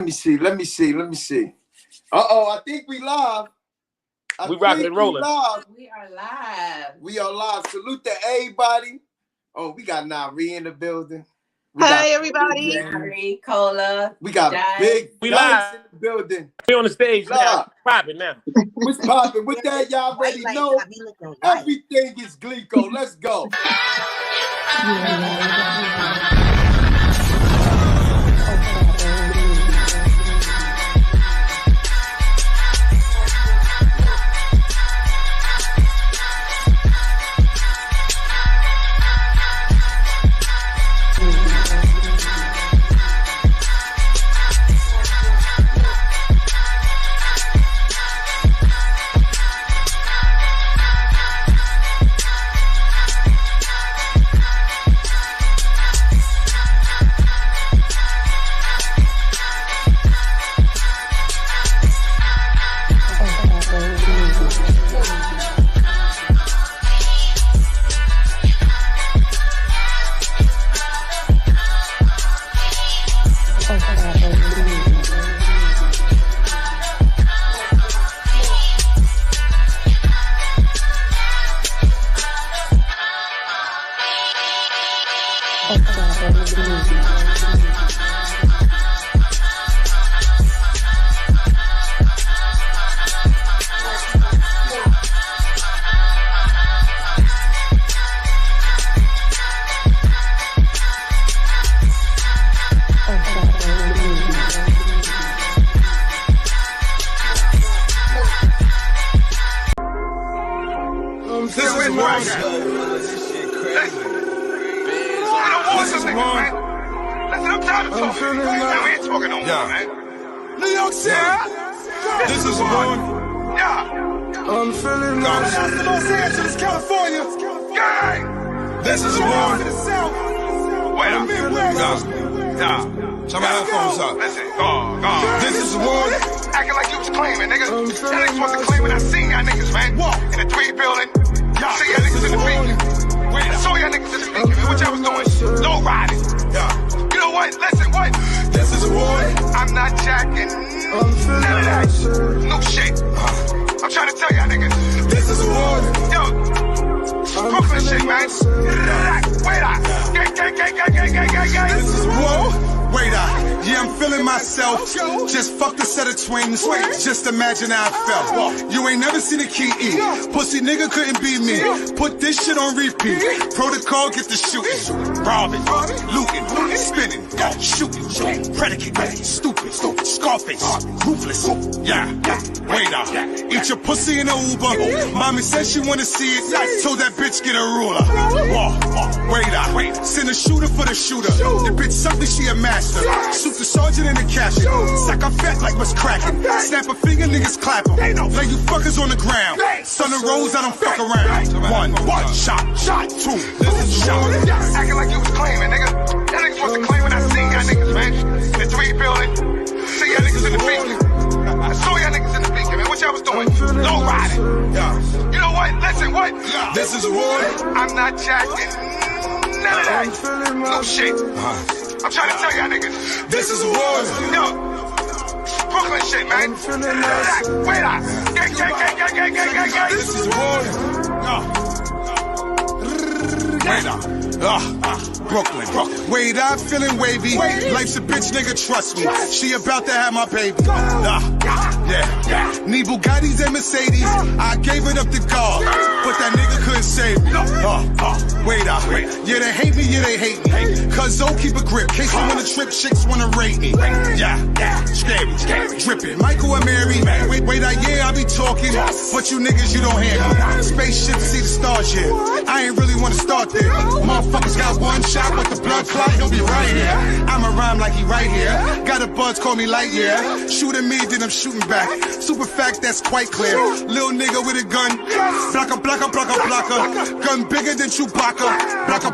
Let me see. I think we live. We rocking and rolling. We are live. We are live. Salute to everybody. Oh, we got Nari in the building. Hi, everybody. Nari, Cola. We got Big We Dice live in the building. We on the stage now. Popping now. What's popping? With that, y'all already know everything is Glico. Let's go. Just imagine how I felt. You ain't never seen a king eat. Pussy nigga couldn't beat me. Put this shit on repeat. Protocol, get the shooting. Robbing, looting, spinning, shooting, predicate, stupid, Scarface, ruthless. Yeah, waiter. Eat your pussy in a Uber. Mommy said she wanna see it. Told that bitch get a ruler. Waiter. Send a shooter for the shooter. The bitch suck me, she a master. Shoot the sergeant in the casket. Sack her fat like what's cracking. Snap a finger, niggas clap em. Lay you fuckers on the ground. Son of Rose, I don't fuck around. One shot, two. This is shot. Acting like you was claiming, nigga. That niggas wasn't claiming. I seen y'all niggas, man. The 3 building. See y'all niggas in the beacon. I saw y'all niggas in the beacon, man. What y'all was doing? Low riding. You know what? Listen, what? This is war. I'm not jacking none of that. No shit. I'm trying to tell y'all niggas. This is war. Yo. Brooklyn shit, man. Wait up. Gang. This is war. Wait up. Brooklyn. Wait, I'm feeling wavy. Life's a bitch, nigga, trust me. She about to have my baby. Yeah. Need Bugattis and Mercedes. I gave it up to God, but that nigga couldn't save me. Wait. Yeah, they hate me, yeah, they hate me. Cause Zoe keep a grip. Case I wanna trip, chicks wanna rate me. Yeah. Scary. Drippin'. Michael and Mary. Wait, yeah, I be talking. But you niggas, you don't hear me. Spaceship, see the stars, yeah. I ain't really wanna start there. Motherfuckers got one shot with the blood clot, he'll be right here. I'ma rhyme like he right here. Got a buzz, call me Lightyear. Shooting me, then I'm shooting back. Super fact, that's quite clear. Lil nigga with a gun. Blocka. Gun bigger than Chewbacca. Blocka.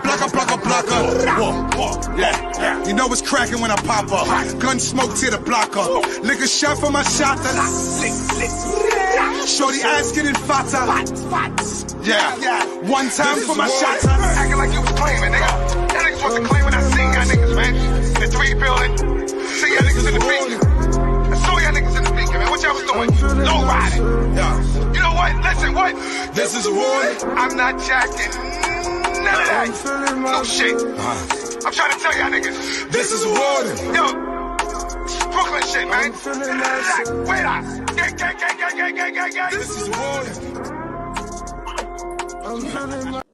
Yeah. You know it's cracking when I pop up. Gun smoke to the blocker. Lick a shot for my shot. Shorty ass getting fatter. Yeah. One time for my shot. Acting like you was claiming, nigga. That niggas wasn't claiming. I seen y'all niggas, man. The 3 building. See y'all niggas in the beacon. This is war. I'm not jacking none of that. No shit. I'm trying to tell y'all niggas. This is war. Yo, Brooklyn shit, man. Wait up. Gang. This is war. I'm feeling like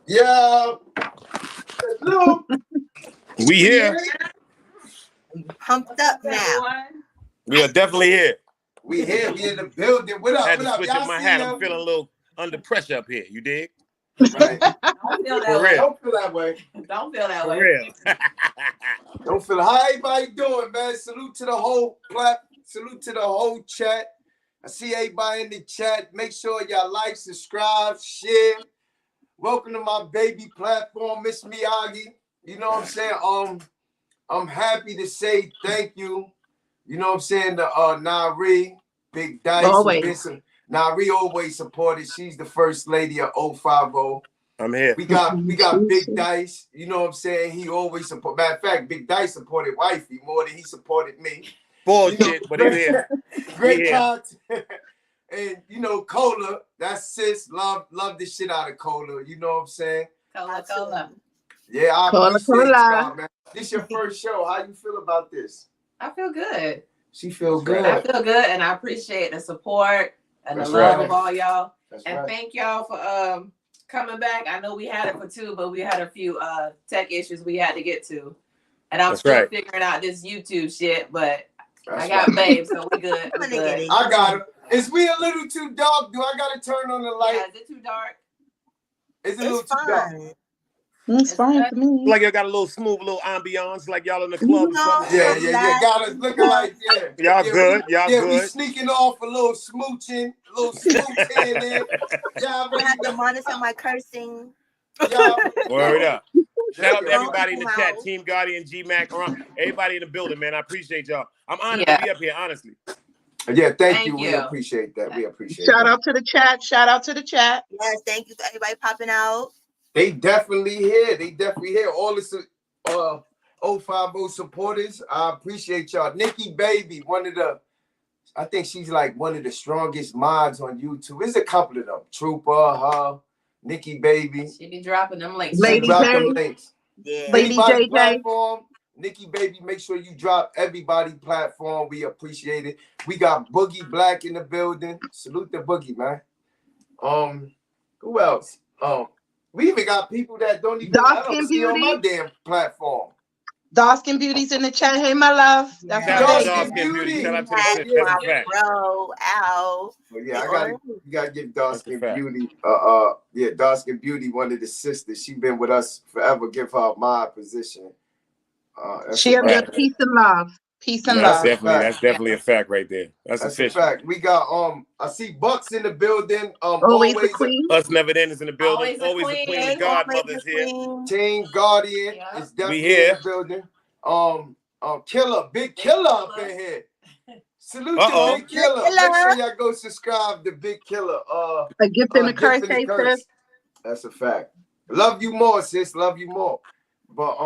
Yeah. Look. We here. Pumped up now. We are definitely here. We here. We in the building. What up? I had What to up? switch Y'all up my see hat. him? I'm feeling a little under pressure up here. You dig? Right. Don't feel For that way. real. Don't feel that way. Don't feel that For way. real. Don't feel. How everybody doing, man? Salute to the whole salute to the whole chat. I see everybody in the chat. Make sure y'all like, subscribe, share. Welcome to my baby platform, Miss Miyagi. You know what I'm saying? I'm happy to say thank you. You know what I'm saying? To Nari, Big Dice. Always. Nari always supported. She's the first lady of 050. I'm here. We got Big Dice. You know what I'm saying? He always support. Matter of fact, Big Dice supported Wifey more than he supported me. Bullshit, You know, but he's here. Great Yeah. content. And you know, Cola, that's sis. Love the shit out of Cola. You know what I'm saying? Cola. Yeah, I Cola, appreciate Cola. y'all, man. This your first show. How you feel about this? I feel good. She feels That's good. I feel good, and I appreciate the support and That's the love right. of all y'all. That's And right. thank y'all for coming back. I know we had it for 2, but we had a few tech issues we had to get to. And I'm That's still right. figuring out this YouTube shit, but That's I got right. babe, so we good. I'm We gonna get good. it. I got it. Is we a little too dark? Do I gotta turn on the light? Yeah, is it too dark? Is it a little It's too dark? fine. It's fine for me. Like y'all got a little smooth, little ambiance, like y'all in the club or No. something. Yeah. Got us looking like Y'all good. Y'all Yeah, we good. sneaking off a little smooching, a little smooching in there. Y'all I have to ready? monitor my cursing. Y'all Word up. Shout out to Yeah. everybody in the Don't chat, come out. Team Guardian, G-Mac, everybody in the building, man. I appreciate y'all. I'm honored Yeah. to be up here, honestly. Yeah, thank Thank you. We you. appreciate that. We appreciate Shout that. out to the chat. Shout out to the chat. Yes, thank you for everybody popping out. They definitely here. They definitely here. All this 050 supporters. I appreciate y'all. Nikki Baby, I think she's like one of the strongest mods on YouTube. There's a couple of them. Trooper, Nikki Baby. She be dropping them links. Lady Drop J. them links. Yeah. Lady Anybody JJ. platform, Nikki Baby, make sure you drop everybody platform. We appreciate it. We got Boogie Black in the building. Salute the Boogie, man. Who else? We even got people that don't even I Dark don't and see on my Beauty. damn platform. Dawskin Beauty's in the chat. Hey, my love. That's Shout my out to baby. Dark Skin Beauty. Shout out to the That's sis. That's my a fact. bro. Ow. Well, yeah, you gotta give Dark That's a Skin fact. Beauty. Yeah, Dark Skin Beauty, one of the sisters. She been with us forever. Give her my position. That's She a up there. fact. Peace and love. Peace and That's love. definitely a fact right there. That's a official. fact. We got I see Bucks in the building. Always the queen. Us Never Then is in the building. Always Always the the queen. queen. The godmother's here. Team Guardian Yeah. is definitely We here. in the building. Killer, Big Killer up in here. Salute Uh-oh. to Big Killer. Big Killer. Make sure y'all go subscribe to Big Killer. A gift and a curse, Gift and hey, a Curse. sis. That's a fact. Love you more, sis. Love you more. But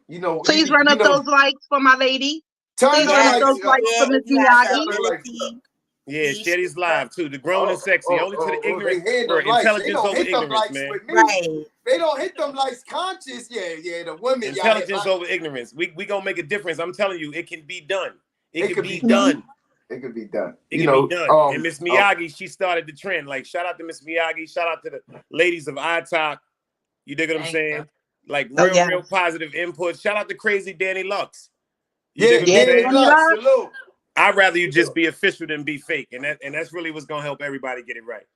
you know, Please run up those likes for my lady. turn Please the run up lights those up. likes for Miss If you have the Miyagi. ability, Yeah, Shetty's live too. The grown and sexy. Only to the ignorant they hit or them lights. They intelligence don't over hit them ignorance, lights man. with me. right. They don't hit them lights conscious. Yeah, the women. y'all hit Intelligence like- over ignorance. We gonna make a difference. I'm telling you, it can be done. It It can could be be done. It could be done. It You can know, be done. And Miss oh, Miyagi, she started the trend. Like, shout out to Miss Miyagi. Shout out to the ladies of iTalk. You dig what I'm Thank saying? you. Like, Oh, real, yeah. real positive input. Shout out to Crazy Danny Lux. You yeah, dig what I'm Danny saying? Lux, salute. I'd rather you just be official than be fake. And that's really what's gonna help everybody get it right.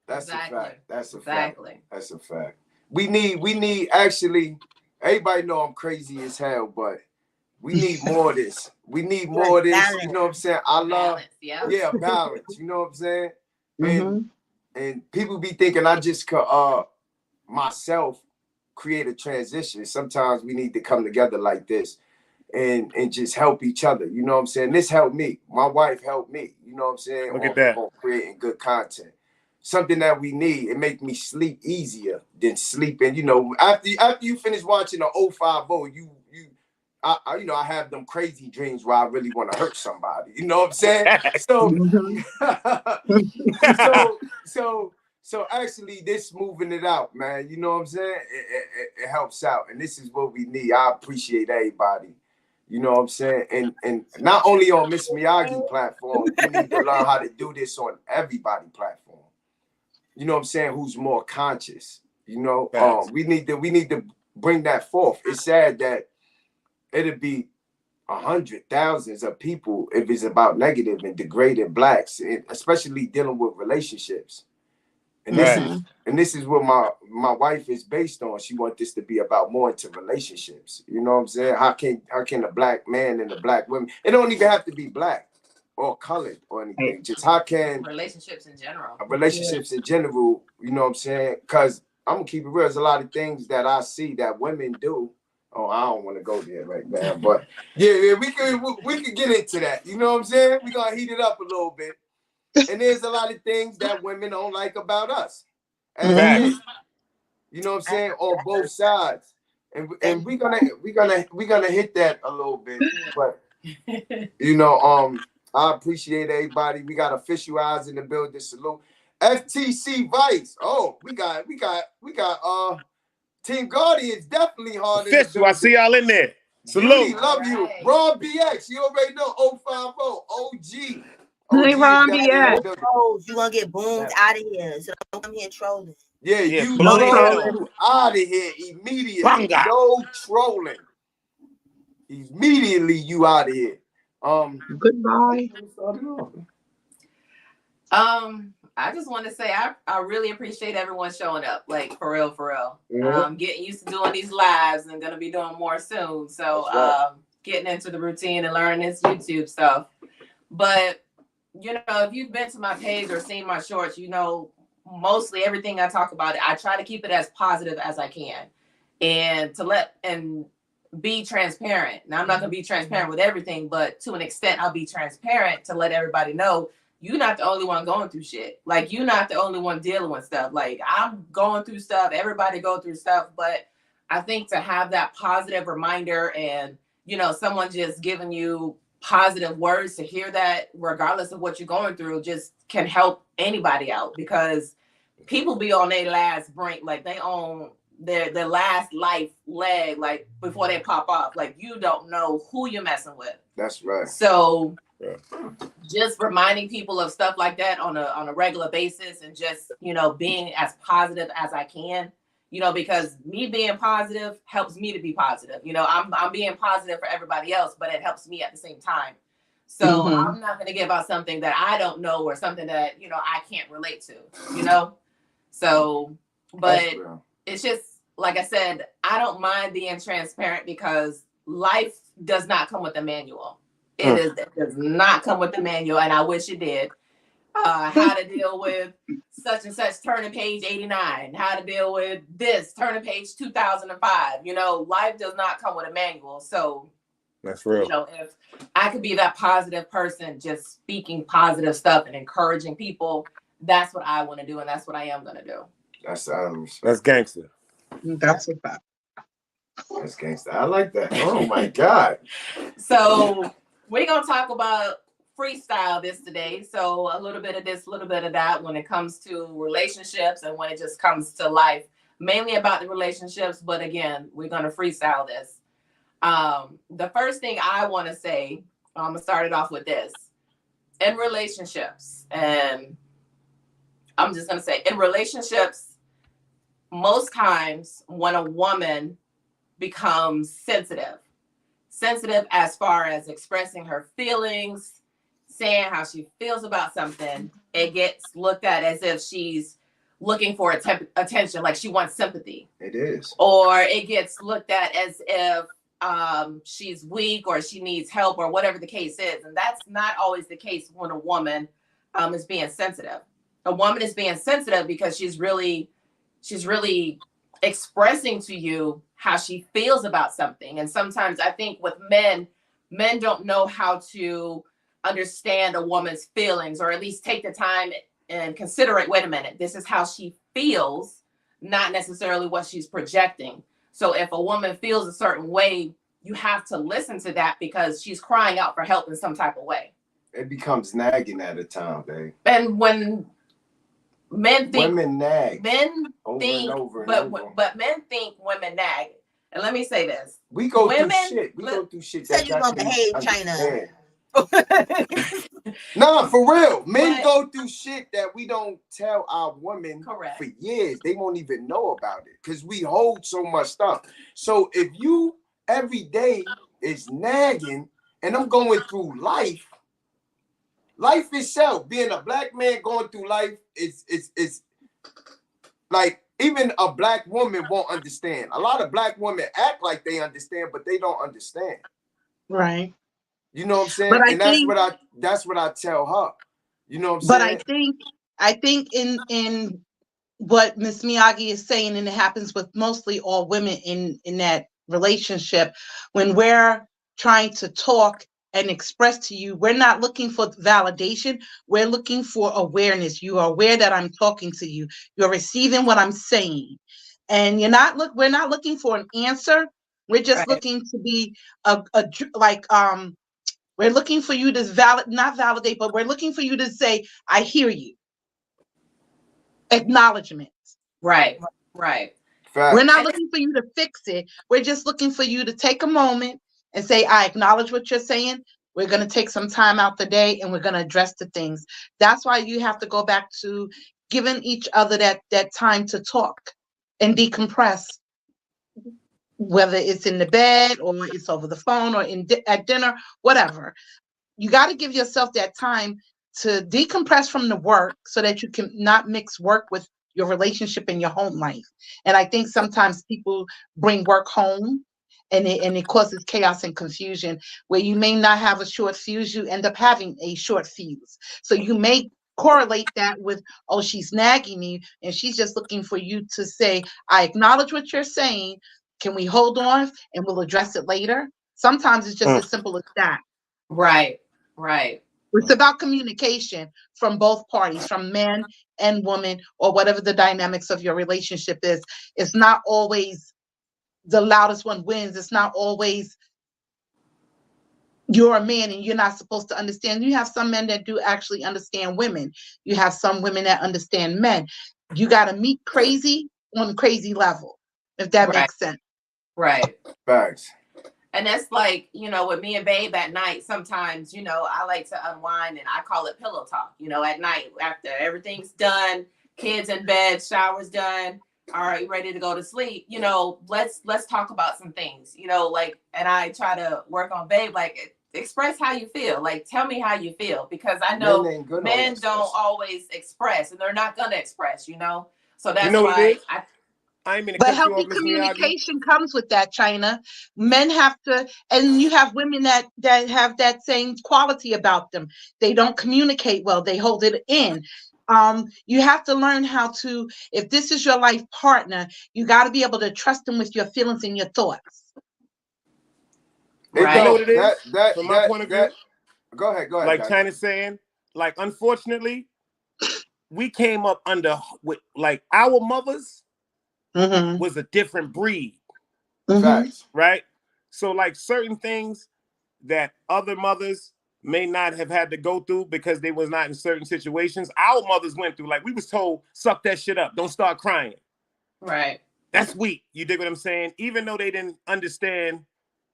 That's Exactly. a fact. That's a fact. Exactly. That's a fact. We need actually, everybody know I'm crazy as hell, but we need more of this. We need more of this. You know what I'm saying? I love, Balance, balance. You know what I'm saying? Mhm. And people be thinking I just could myself create a transition. Sometimes we need to come together like this and just help each other. You know what I'm saying? This helped me. My wife helped me. You know what I'm saying? Look at that. On creating good content. Something that we need. It make me sleep easier than sleeping. You know, after you finish watching the 050, I have them crazy dreams where I really want to hurt somebody. You know what I'm saying? So, so actually, this moving it out, man. You know what I'm saying? It helps out, and this is what we need. I appreciate everybody. You know what I'm saying? And not only on Miss Miyagi platform, we need to learn how to do this on everybody platform. You know what I'm saying? Who's more conscious? You know, we need to bring that forth. It's sad that it'd be 100,000s of people if it's about negative and degraded blacks, and especially dealing with relationships. And this is what my wife is based on. She wants this to be about more into relationships. You know what I'm saying? How can a black man and a black woman? It don't even have to be black or colored or anything. Just how can relationships in general. In general, you know what I'm saying? Because I'm gonna keep it real. There's a lot of things that I see that women do. Oh, I don't want to go there right now, but yeah, we could get into that. You know what I'm saying? We're gonna heat it up a little bit. And there's a lot of things that women don't like about us. And you know what I'm saying? On both sides. And we're gonna hit that a little bit. But you know, I appreciate everybody. We got official eyes in the building. Salute. FTC Vice. Oh, we got Team Guardians definitely hard. Official. I see y'all in there. Salute. Beauty, love you. Ron BX. You already know 050 OG. Hey, Ron BX. Oh, you gonna get boomed out of here. So don't come here trolling. Yeah, Yeah, you blow their head troll out of here immediately. Banga. No trolling. Immediately you out of here. Goodbye. I just want to say I really appreciate everyone showing up, like for real. Yeah. Getting used to doing these lives and gonna be doing more soon. So That's right. getting into the routine and learning this YouTube stuff. But you know, if you've been to my page or seen my shorts, you know mostly everything I talk about, I try to keep it as positive as I can, and be transparent. Now I'm not gonna be transparent with everything, but to an extent I'll be transparent to let everybody know you're not the only one going through shit. Like, you're not the only one dealing with stuff. Like, I'm going through stuff. Everybody go through stuff. But I think to have that positive reminder and, you know, someone just giving you positive words to hear that, regardless of what you're going through, just can help anybody out. Because people be on their last brink. Like, they on their last life leg, like, before they pop off. Like, you don't know who you're messing with. That's right. So just reminding people of stuff like that on a regular basis, and just, you know, being as positive as I can, you know, because me being positive helps me to be positive. You know, I'm being positive for everybody else, but it helps me at the same time. So I'm not going to give out something that I don't know or something that, you know, I can't relate to, you know? So, but it's just, like I said, I don't mind being transparent because life does not come with a manual. It does not come with the manual, and I wish it did. How to deal with such and such, turning page 89. How to deal with this, turning page 2005. You know, life does not come with a manual. So that's real. You know, if I could be that positive person, just speaking positive stuff and encouraging people, that's what I want to do, and that's what I am going to do. That's gangster. That's a fact. That's gangster. I like that. Oh my God. So we're going to talk about freestyle this today. So a little bit of this, a little bit of that when it comes to relationships and when it just comes to life, mainly about the relationships. But again, we're going to freestyle this. The first thing I want to say, I'm going to start it off with this. In relationships, and I'm just going to say in relationships, most times when a woman becomes sensitive as far as expressing her feelings, saying how she feels about something, it gets looked at as if she's looking for attention, like she wants sympathy. It is. Or it gets looked at as if she's weak or she needs help or whatever the case is. And that's not always the case when a woman is being sensitive. A woman is being sensitive because she's really expressing to you how she feels about something. And sometimes I think with men don't know how to understand a woman's feelings, or at least take the time and consider it. Wait a minute, this is how she feels, not necessarily what she's projecting. So if a woman feels a certain way, you have to listen to that because she's crying out for help in some type of way. It becomes nagging at a time, babe. And when men think women nag, but men think women nag. And let me say this: we go through shit. We go through shit. Said you gonna behave, China. Nah, for real. Men go through shit that we don't tell our women for years. They won't even know about it because we hold so much stuff. So if you every day is nagging, and I'm going through life itself, being a black man going through life is like even a black woman won't understand. A lot of black women act like they understand, but they don't understand. Right. You know what I'm saying? But that's what I tell her. You know what I'm saying? But I think in what Miss Miyagi is saying, and it happens with mostly all women in that relationship, when we're trying to talk and express to you, we're not looking for validation. We're looking for awareness. You are aware that I'm talking to you. You're receiving what I'm saying. And we're not looking for an answer. We're just looking to be we're looking for you to not validate, but we're looking for you to say, I hear you. Acknowledgement. Right. We're not looking for you to fix it. We're just looking for you to take a moment and say, I acknowledge what you're saying. We're going to take some time out the day and we're going to address the things. That's why you have to go back to giving each other that time to talk and decompress, whether it's in the bed or it's over the phone or at dinner, whatever. You got to give yourself that time to decompress from the work so that you can not mix work with your relationship and your home life. And I think sometimes people bring work home and it causes chaos and confusion where you may not have a short fuse, you end up having a short fuse. So you may correlate that with, oh, she's nagging me and she's just looking for you to say, I acknowledge what you're saying. Can we hold on and we'll address it later? Sometimes it's just as simple as that. Right. It's about communication from both parties, from men and women, or whatever the dynamics of your relationship is. It's not always the loudest one wins. It's not always you're a man and you're not supposed to understand. You have some men that do actually understand women. You have some women that understand men. You got to meet crazy on a crazy level, if that makes sense. Right. Facts. And that's like, with me and Babe at night, sometimes, I like to unwind and I call it pillow talk, at night after everything's done, kids in bed, showers done. all right, you ready to go to sleep? You know, let's talk about some things, you know, like, and I try to work on babe, like express how you feel. Like, tell me how you feel, because I know men don't always express, and they're not gonna express, you know. So that's why I mean, but healthy communication comes with that, China. Men have to, and you have women that have that same quality about them. They don't communicate well. They hold it in. You have to learn how to, if this is your life partner, you got to be able to trust them with your feelings and your thoughts. Right. You know what it is? From my point of view. Go ahead. Like China's saying, like, unfortunately, we came up with like our mothers. Was a different breed. Facts. Right? So like certain things that other mothers may not have had to go through because they was not in certain situations, our mothers went through. Like, we was told, suck that shit up, don't start crying. Right. That's weak. You dig what I'm saying? Even though they didn't understand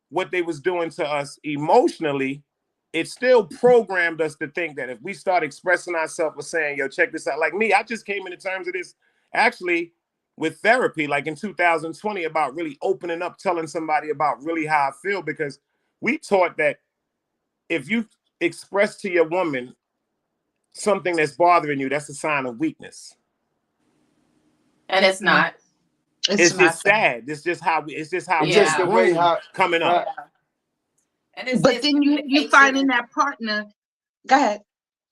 what they was doing to us emotionally, it still programmed us to think that if we start expressing ourselves or saying, yo, check this out. Like me, I just came into terms of this actually with therapy, like in 2020, about really opening up, telling somebody about really how I feel, because we taught that if you express to your woman something that's bothering you, that's a sign of weakness. And it's not. It's just sad. It's just how we just the way how coming up. And it's, but then you finding that partner. Go ahead.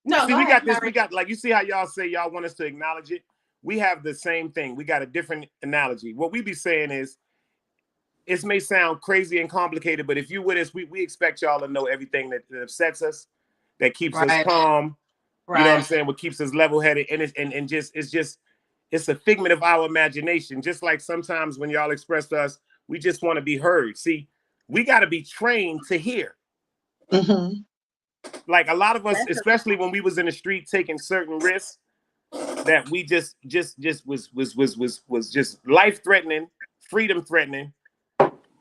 No, see, we got this. We got, like, you see how y'all say y'all want us to acknowledge it. We have the same thing. We got a different analogy. What we be saying is, it may sound crazy and complicated, but if you with us, we expect y'all to know everything that upsets us, that keeps us calm. You know what I'm saying? What keeps us level-headed, and it's a figment of our imagination. Just like sometimes when y'all express to us, we just want to be heard. See, we got to be trained to hear. Like a lot of us, especially when we was in the street taking certain risks, that we just was just life-threatening, freedom-threatening.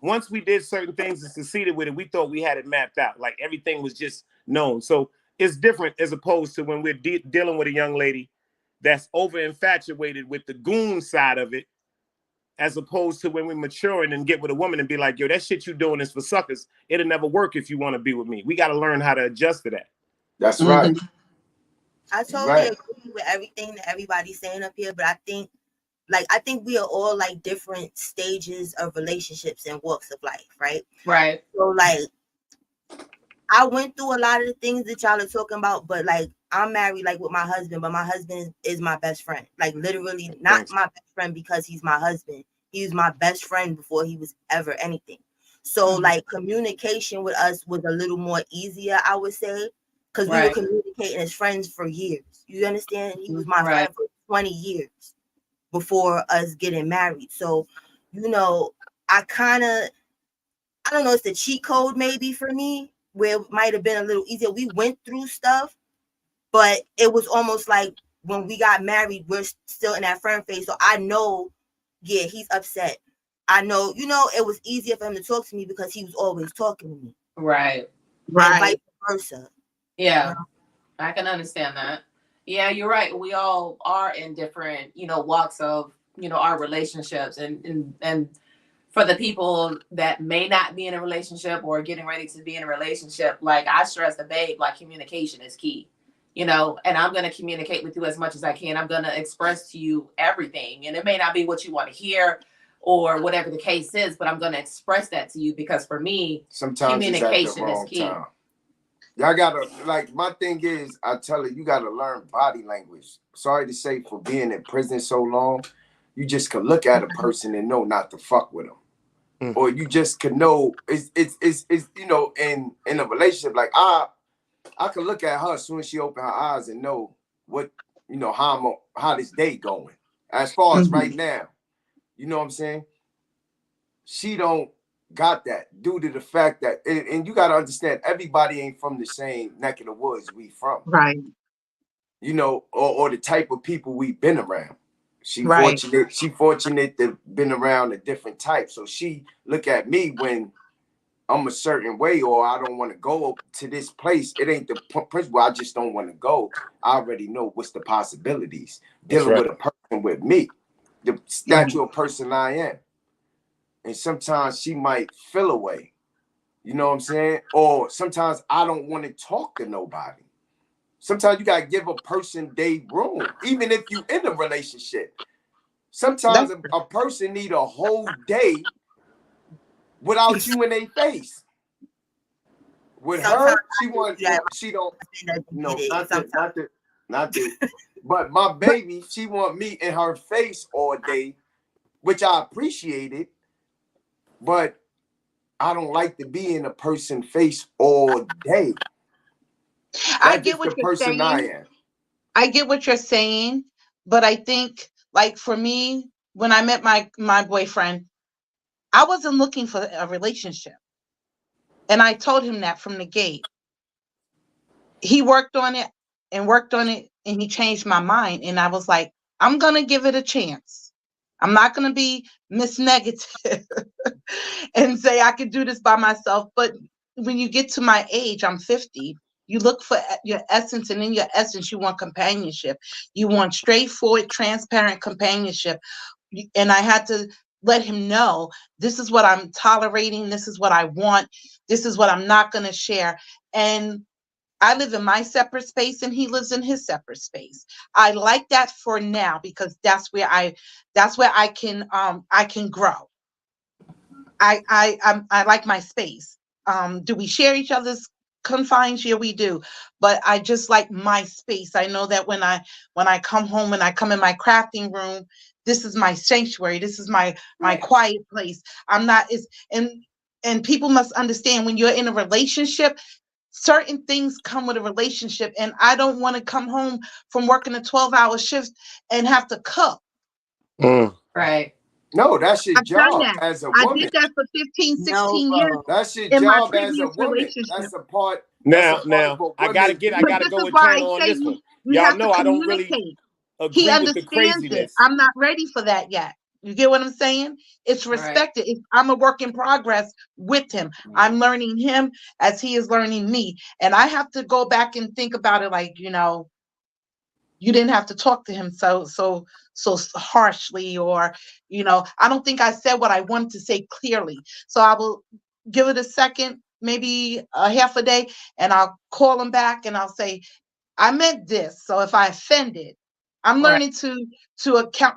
Once we did certain things and succeeded with it, we thought we had it mapped out. Like everything was just known. So it's different as opposed to when we're dealing with a young lady that's over-infatuated with the goon side of it, as opposed to when we're maturing and get with a woman and be like, yo, that shit you doing is for suckers. It'll never work if you want to be with me. We got to learn how to adjust to that. That's right. I totally agree with everything that everybody's saying up here, but I think we are all like different stages of relationships and walks of life, right? Right. So like, I went through a lot of the things that y'all are talking about, but like, I'm married like with my husband, but my husband is my best friend. Like literally not my best friend because he's my husband. He was my best friend before he was ever anything. So like communication with us was a little more easier, I would say, because we were communicating as friends for years. You understand? He was my friend for 20 years before us getting married. So, you know, I don't know, it's the cheat code maybe for me, where it might have been a little easier. We went through stuff, but it was almost like when we got married, we're still in that friend phase. So I know, yeah, he's upset. I know, you know, it was easier for him to talk to me because he was always talking to me. Right. And vice versa. Yeah, you know? I can understand that. Yeah, you're right. We all are in different, you know, walks of, you know, our relationships. And for the people that may not be in a relationship or getting ready to be in a relationship, like I stress the babe, like communication is key. You know, and I'm going to communicate with you as much as I can. I'm going to express to you everything. And it may not be what you want to hear or whatever the case is, but I'm going to express that to you because for me, sometimes communication is key. Time. Y'all gotta, like, my thing is, I tell you, you gotta learn body language. Sorry to say, for being in prison so long, you just can look at a person and know not to fuck with them. Or you just can know, it's you know, in a relationship, like I can look at her as soon as she open her eyes and know what, you know, how this day going. As far as right now, you know what I'm saying? She don't got that due to the fact that, and you got to understand, everybody ain't from the same neck of the woods we from. Right. You know, or the type of people we've been around. She fortunate to been around a different type. So she look at me when I'm a certain way, or I don't want to go to this place. It ain't the principle. I just don't want to go. I already know what's the possibilities dealing with a person with me. the statue of person I am. And sometimes she might feel away. You know what I'm saying? Or sometimes I don't want to talk to nobody. Sometimes you gotta give a person their room, even if you in a relationship. Sometimes a person need a whole day without you in their face. With her, she don't. No, not that. But my baby, she want me in her face all day, which I appreciate it. But I don't like to be in a person's face all day. I get what you're saying. I get what you're saying, but I think, like, for me, when I met my boyfriend, I wasn't looking for a relationship. And I told him that from the gate. He worked on it, and he changed my mind. And I was like, I'm going to give it a chance. I'm not going to be Miss Negative and say I could do this by myself. But when you get to my age, I'm 50, you look for your essence, and in your essence, you want companionship. You want straightforward, transparent companionship. And I had to let him know, this is what I'm tolerating. This is what I want. This is what I'm not going to share. And I live in my separate space, and he lives in his separate space. I like that for now, because that's where I can grow. I like my space. Do we share each other's confines? Yeah, we do. But I just like my space. I know that when I come home and I come in my crafting room, this is my sanctuary. This is my quiet place. And people must understand, when you're in a relationship, certain things come with a relationship, and I don't want to come home from working a 12-hour shift and have to cook. Right. No, that's your job as a woman. I did that for 15, 16 years. That's your job as a woman. That's a part. Now, I gotta go with China on this one. Y'all know I don't really agree with the craziness. I'm not ready for that yet. You get what I'm saying? It's respected. Right. I'm a work in progress with him. I'm learning him as he is learning me. And I have to go back and think about it, like, you didn't have to talk to him so harshly, or, I don't think I said what I wanted to say clearly. So I will give it a second, maybe a half a day, and I'll call him back and I'll say, I meant this. So if I offended, I'm learning to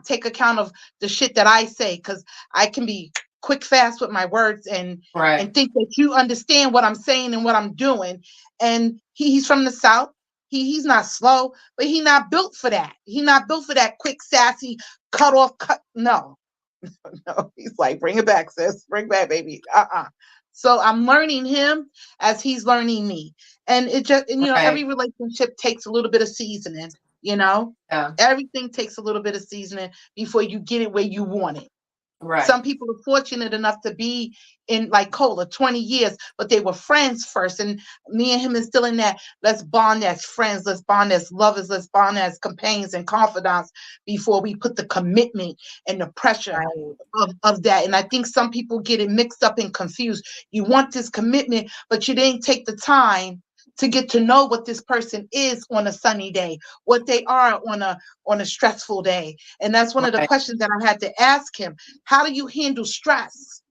take account of the shit that I say, because I can be quick, fast with my words and think that you understand what I'm saying and what I'm doing. And he's from the South. He's not slow, but he's not built for that. He's not built for that quick, sassy, cut. No. No, he's like, bring it back, sis. Bring it back, baby. So I'm learning him as he's learning me. And it just, every relationship takes a little bit of seasoning. Everything takes a little bit of seasoning before you get it where you want it. Right. Some people are fortunate enough to be in, like Cola, 20 years, but they were friends first. And me and him is still in that, let's bond as friends, let's bond as lovers, let's bond as companions and confidants before we put the commitment and the pressure of that. And I think some people get it mixed up and confused. You want this commitment, but you didn't take the time to get to know what this person is on a sunny day, what they are on a stressful day. And that's one of the questions that I had to ask him. How do you handle stress?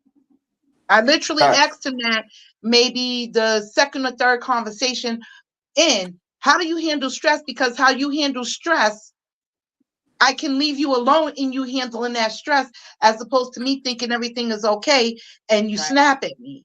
I literally asked him that maybe the second or third conversation in. How do you handle stress? Because how you handle stress, I can leave you alone in you handling that stress, as opposed to me thinking everything is okay and you snap at me.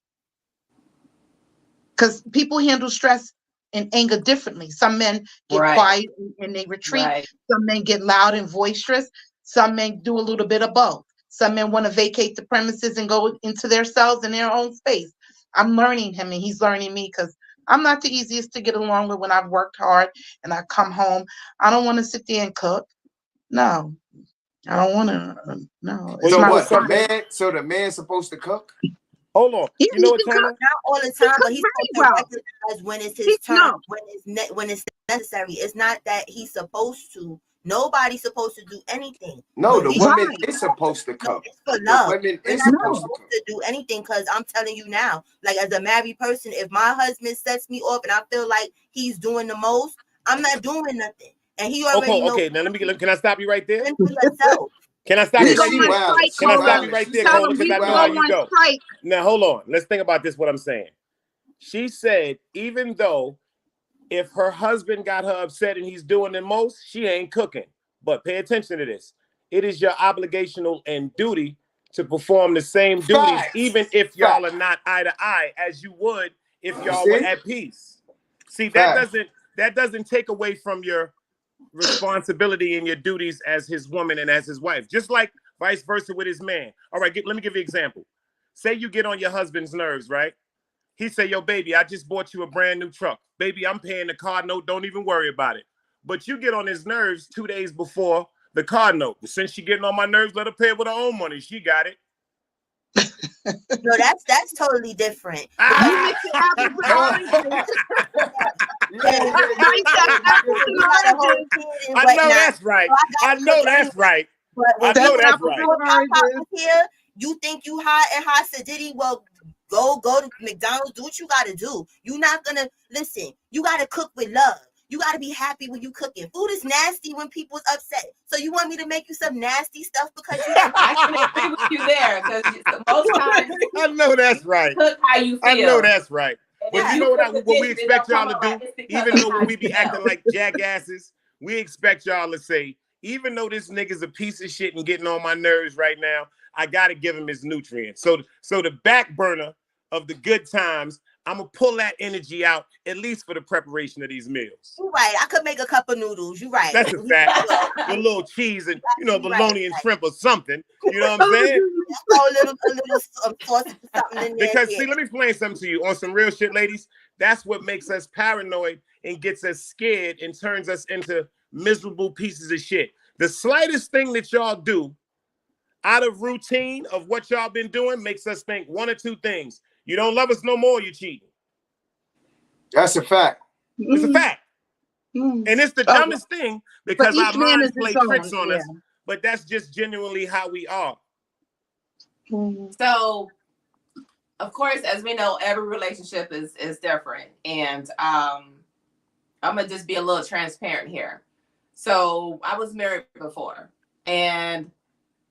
Because people handle stress and anger differently. Some men get quiet and they retreat. Some men get loud and boisterous. Some men do a little bit of both. Some men want to vacate the premises and go into their cells in their own space. I'm learning him and he's learning me, because I'm not the easiest to get along with when I've worked hard and I come home. I don't want to sit there and cook. No, I don't want to. No. So the man's supposed to cook? Hold on. You know what, China? Not all the time, but he's supposed to recognize when it's his turn, when it's necessary. It's not that he's supposed to. Nobody's supposed to do anything. No, the woman is supposed to cook. It's for love. The women is supposed to do anything, because I'm telling you now, like, as a married person, if my husband sets me off and I feel like he's doing the most, I'm not doing nothing. And he already knows. Okay. Now can I stop you right there? Can I stop Yeah, you right she there? wild. Can I stop you She right there, said Cola? she Because I know wild. how you go. Now, hold on. Let's think about this, what I'm saying. She said, even though if her husband got her upset and he's doing the most, she ain't cooking. But pay attention to this. It is your obligational and duty to perform the same duties, even if y'all are not eye to eye, as you would if y'all were at peace. See, that doesn't take away from your responsibility and your duties as his woman and as his wife. Just like vice versa with his man. All right, let me give you an example. Say you get on your husband's nerves, right? He say, yo, baby, I just bought you a brand new truck. Baby, I'm paying the car note. Don't even worry about it. But you get on his nerves 2 days before the car note. Since she getting on my nerves, let her pay it with her own money. She got it. No, that's totally different. I know that's right. I know that's right. I know that's right. Here, you think you hot and hot Sadiddy? Well, go to McDonald's. Do what you gotta do. You're not gonna listen. You gotta cook with love. You gotta be happy when you cooking. Food is nasty when people's upset. So you want me to make you some nasty stuff because you? I can agree with you there because most times I know that's right. Cook how you feel. I know that's right. And But you know what we expect y'all to do, even though we be acting like jackasses, we expect y'all to say, even though this nigga's a piece of shit and getting on my nerves right now, I gotta give him his nutrients. So the back burner of the good times, I'm gonna pull that energy out at least for the preparation of these meals. You're right. I could make a cup of noodles. You're right. That's a fact. With a little cheese and bologna and shrimp or something. You know what I'm saying? A little sauce, something in there. Because see, let me explain something to you on some real shit, ladies. That's what makes us paranoid and gets us scared and turns us into miserable pieces of shit. The slightest thing that y'all do out of routine of what y'all been doing makes us think one or two things. You don't love us no more, you cheating. That's a fact. It's a fact. And it's the dumbest thing because our minds play tricks on us, but that's just genuinely how we are. So, of course, as we know, every relationship is different. And I'm going to just be a little transparent here. So I was married before. And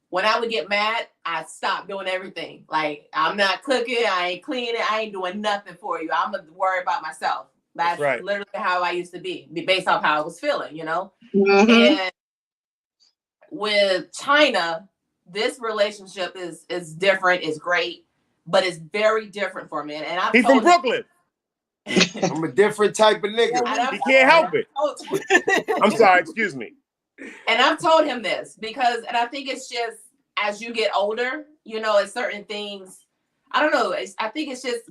when I would get mad, I stopped doing everything. Like, I'm not cooking, I ain't cleaning, I ain't doing nothing for you. I'm going to worry about myself. That's right. Literally how I used to be based off how I was feeling, you know? Mm-hmm. And with China, this relationship is different, is great, but it's very different for me. And he's from Brooklyn. I'm a different type of nigga. He can't help it. I'm sorry, excuse me. And I've told him this because, and I think it's just as you get older, you know, it's certain things. I don't know. I think it's just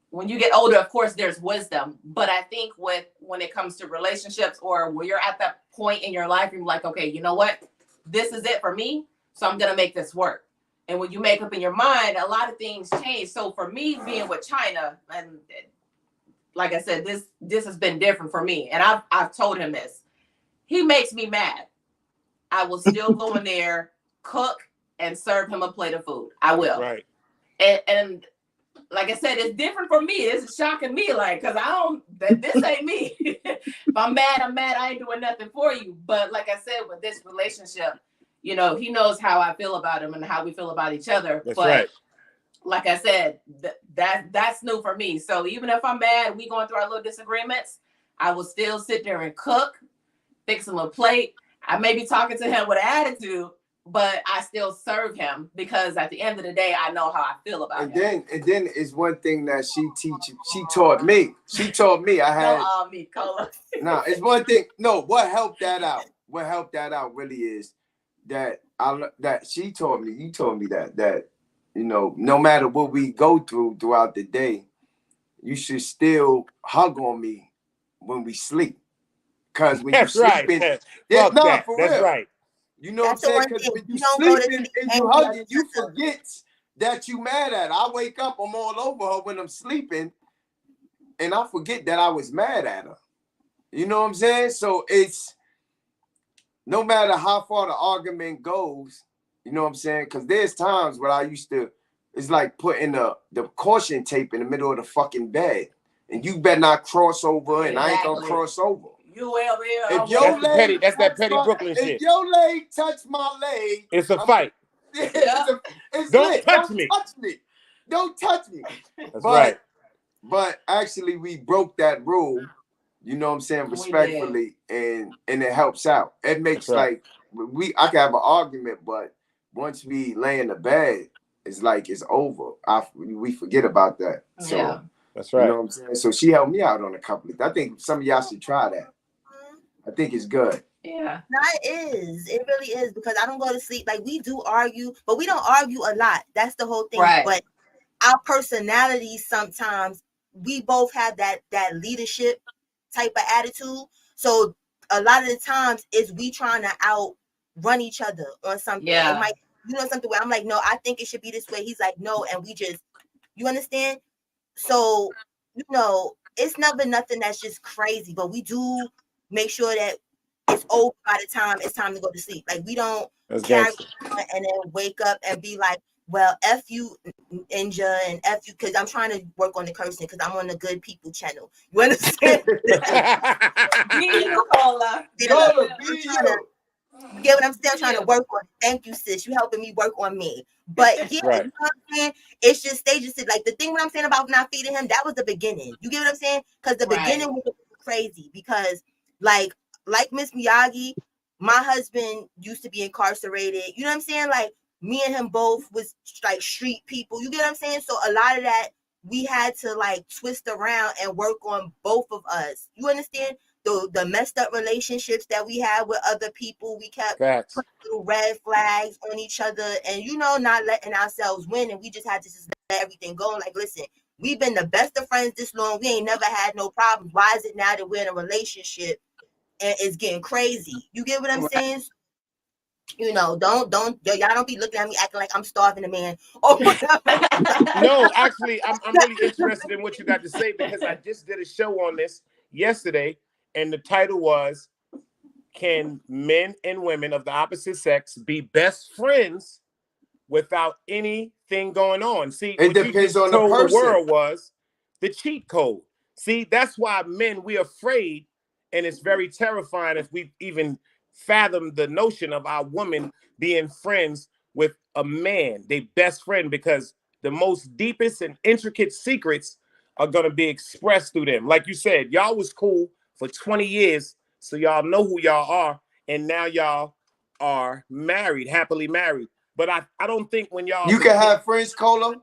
when you get older, of course, there's wisdom. But I think when it comes to relationships or when you're at that point in your life, you're like, okay, you know what? This is it for me. So I'm going to make this work. And when you make up in your mind, a lot of things change. So for me being with China, and like I said, this has been different for me. And I've told him this. He makes me mad. I will still go in there, cook, and serve him a plate of food. I will. Right. And like I said, it's different for me. It's shocking me, like, because this ain't me. If I'm mad, I'm mad. I ain't doing nothing for you. But like I said, with this relationship, you know, he knows how I feel about him and how we feel about each other. That's but right. Like I said, that's new for me. So even if I'm mad, we going through our little disagreements, I will still sit there and cook, fix him a plate. I may be talking to him with an attitude, but I still serve him because at the end of the day, I know how I feel about him. And then is one thing that she taught me. She taught me I had no, it's one thing. No, what helped that out? What helped that out really is that she told me, you told me that you know, no matter what we go throughout the day, you should still hug on me when we sleep. Because when you're sleeping, that's right. You know what I'm saying? Because when you sleeping and you hugging, you forget that you mad at her. I wake up, I'm all over her when I'm sleeping, and I forget that I was mad at her. You know what I'm saying? So it's no matter how far the argument goes, you know what I'm saying? Because there's times where I used to, it's like putting the caution tape in the middle of the fucking bed. And you better not cross over, and I ain't gonna cross over. You over here. If your leg that's that petty touch Brooklyn shit. If your leg touch my leg, It's a fight. It's Don't lit. touch me. Touch me. Don't touch me. That's right. But actually, we broke that rule. You know what I'm saying, respectfully, and it helps out. It makes like I can have an argument, but once we lay in the bed, it's like it's over. We forget about that. So that's right. You know what I'm saying? So she helped me out on a couple of. I think some of y'all should try that. I think it's good. Yeah. No, it is. It really is, because I don't go to sleep. Like, we do argue, but we don't argue a lot. That's the whole thing. Right. But our personalities, sometimes we both have that leadership type of attitude. So a lot of the times is we trying to outrun each other on something. Yeah. It might, something where I'm like, no, I think it should be this way. He's like, no, and we just, you understand? So, it's never nothing that's just crazy, but we do make sure that it's over by the time it's time to go to sleep. Like, we don't carry and then wake up and be like, well, F you, Ninja, and F you, because I'm trying to work on the cursing because I'm on the Good People channel. You understand? You get what I'm still trying to work on. Thank you, sis. You helping me work on me. But yeah, right. You know what I'm saying? It's just they just like the thing what I'm saying about not feeding him, that was the beginning. You get what I'm saying? Because the beginning was crazy. Because like Miss Miyagi, my husband used to be incarcerated. You know what I'm saying? Like, me and him both was like street people. You get what I'm saying? So a lot of that we had to like twist around and work on both of us. You understand? The messed up relationships that we had with other people, we kept putting little red flags on each other and, not letting ourselves win. And we just had to just let everything go. Like, listen, we've been the best of friends this long. We ain't never had no problems. Why is it now that we're in a relationship and it's getting crazy? You get what I'm saying? Don't y'all don't be looking at me acting like I'm starving a man. No, actually, I'm really interested in what you got to say, because I just did a show on this yesterday, and the title was, "Can men and women of the opposite sex be best friends without anything going on?" See, it depends on the person. The world was the cheat code. See, that's why men, we're afraid, and it's very terrifying if we even fathom the notion of our woman being friends with a man, they best friend, because the most deepest and intricate secrets are going to be expressed through them. Like you said, y'all was cool for 20 years, so y'all know who y'all are, and now y'all are married, happily married. But I don't think when y'all... You can have friends, Cola?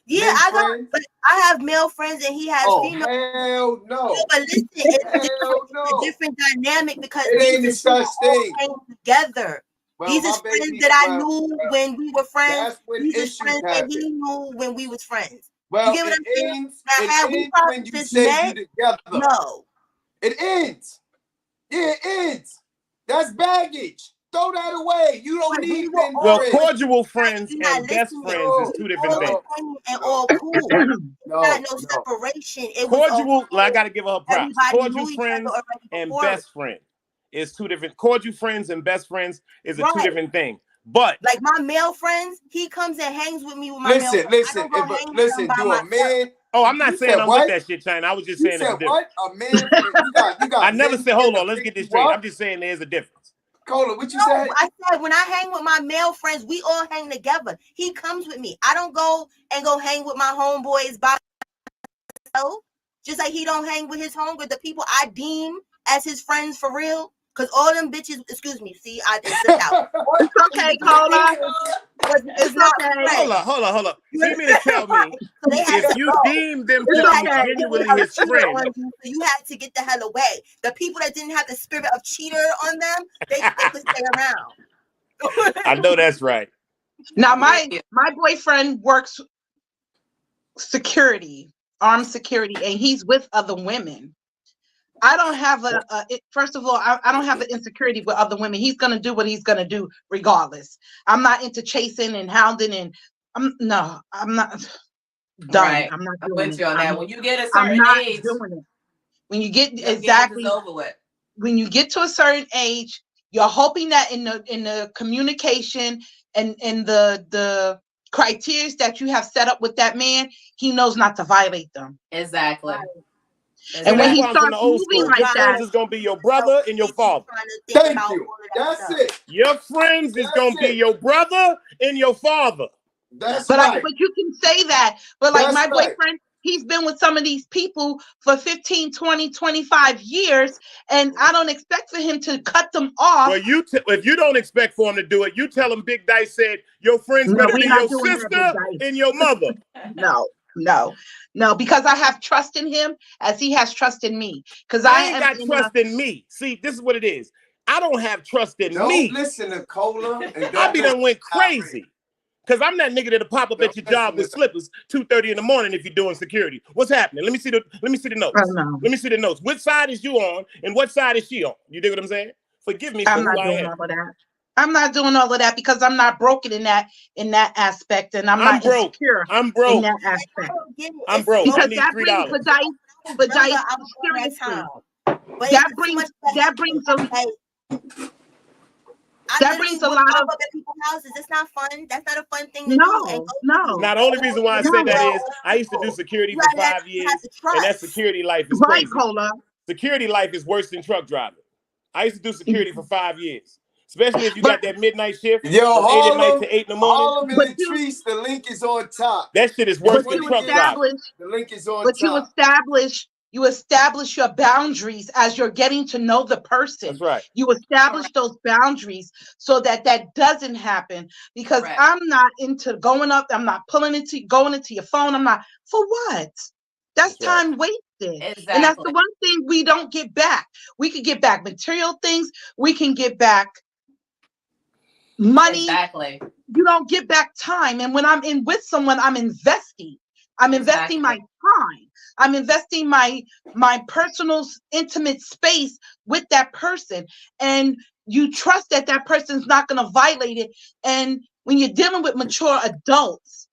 Yeah, I have male friends and he has female. Hell no. Yeah, but listen, it's a different dynamic because it ain't the such thing together. Well, these are friends that I knew when we were friends. These are friends that he knew when we was friends. Well, you get what I'm saying? It ends when you say you together. No. It ends. Yeah, it ends. That's baggage. Throw that away. You don't need them. Well, cordial friends and best friends is two different things. And all cool. Not no separation. It cordial, I got to give her props. Cordial friends and best friend is two different. Cordial friends and best friends is a two different thing. But like my male friends, he comes and hangs with me with my listen. Do a man? Oh, I'm not saying I'm with that shit, China. I was just saying it's different. What? A man? You got I never said. Hold on, let's get this straight. I'm just saying there's a differse. Cola, what you said? I said when I hang with my male friends, we all hang together. He comes with me. I don't go hang with my homeboys by myself. Just like he don't hang with his homeboys, the people I deem as his friends for real. Because all them bitches, excuse me, see, I just slipped out. It's okay, Cola. It's not okay. Hold on. You mean to tell me if you deem them to be genuinely his friend, you had to get the hell away. The people that didn't have the spirit of cheater on them, they could stay around. I know that's right. Now, my boyfriend works security, armed security, and he's with other women. I don't have first of all, I don't have an insecurity with other women. He's going to do what he's going to do regardless. I'm not into chasing and hounding and I'm not done. Right. I'm not doing with it. You on that. When you get a certain age, doing it. When you get exactly over with. When you get to a certain age, you're hoping that in the communication and in the criteria that you have set up with that man, he knows not to violate them. Exactly. And when That's he why I'm from starts the old moving school. like Your that, friends is gonna be your brother and your father. Thank you. That's it. Your friends is gonna be your brother and your father. That's but right. but you can say that. But like That's my right. boyfriend, he's been with some of these people for 15, 20, 25 years, and I don't expect for him to cut them off. Well, if you don't expect for him to do it, you tell him Big Dice said your friends better be your sister and your mother. No, because I have trust in him as he has trust in me. Because I ain't got trust in me. See, this is what it is. I don't have trust in me. Don't listen to Cola. I be done went crazy. Because I'm that nigga that'll pop up at your job with slippers 2:30 in the morning if you're doing security. What's happening? Let me see the notes. Let me see the notes. Which side is you on and what side is she on? You dig what I'm saying? Forgive me for I'm not who I doing am. all of that. I'm not doing all of that because I'm not broken in that aspect, and I'm not broke. insecure I'm broke in that aspect. I'm broke. Because I need that $3. brings, but Dice, seriously, that brings a lot of people's houses. It's not fun. That's not a fun thing to do. no. Now, the only reason why I say that is I used to do security for 5 years, and that security life is Right, crazy. Cola. Security life is worse than truck driving. I used to do security for 5 years, especially if you got that midnight shift from 8 at night to 8 in the morning. Harlem and Latrice, the link is on top. That shit is worse than truck driving. The link is on But top. you establish your boundaries as you're getting to know the person. That's right. You establish those boundaries so that doesn't happen. Because I'm not into going up. I'm not going into your phone. I'm not for what? That's time wasted. Exactly. And that's the one thing we don't get back. We can get back material things. We can get back money. Exactly. You don't get back time. And when I'm in with someone, I'm investing. I'm investing my time. I'm investing my personal intimate space with that person. And you trust that person's not going to violate it. And when you're dealing with mature adults,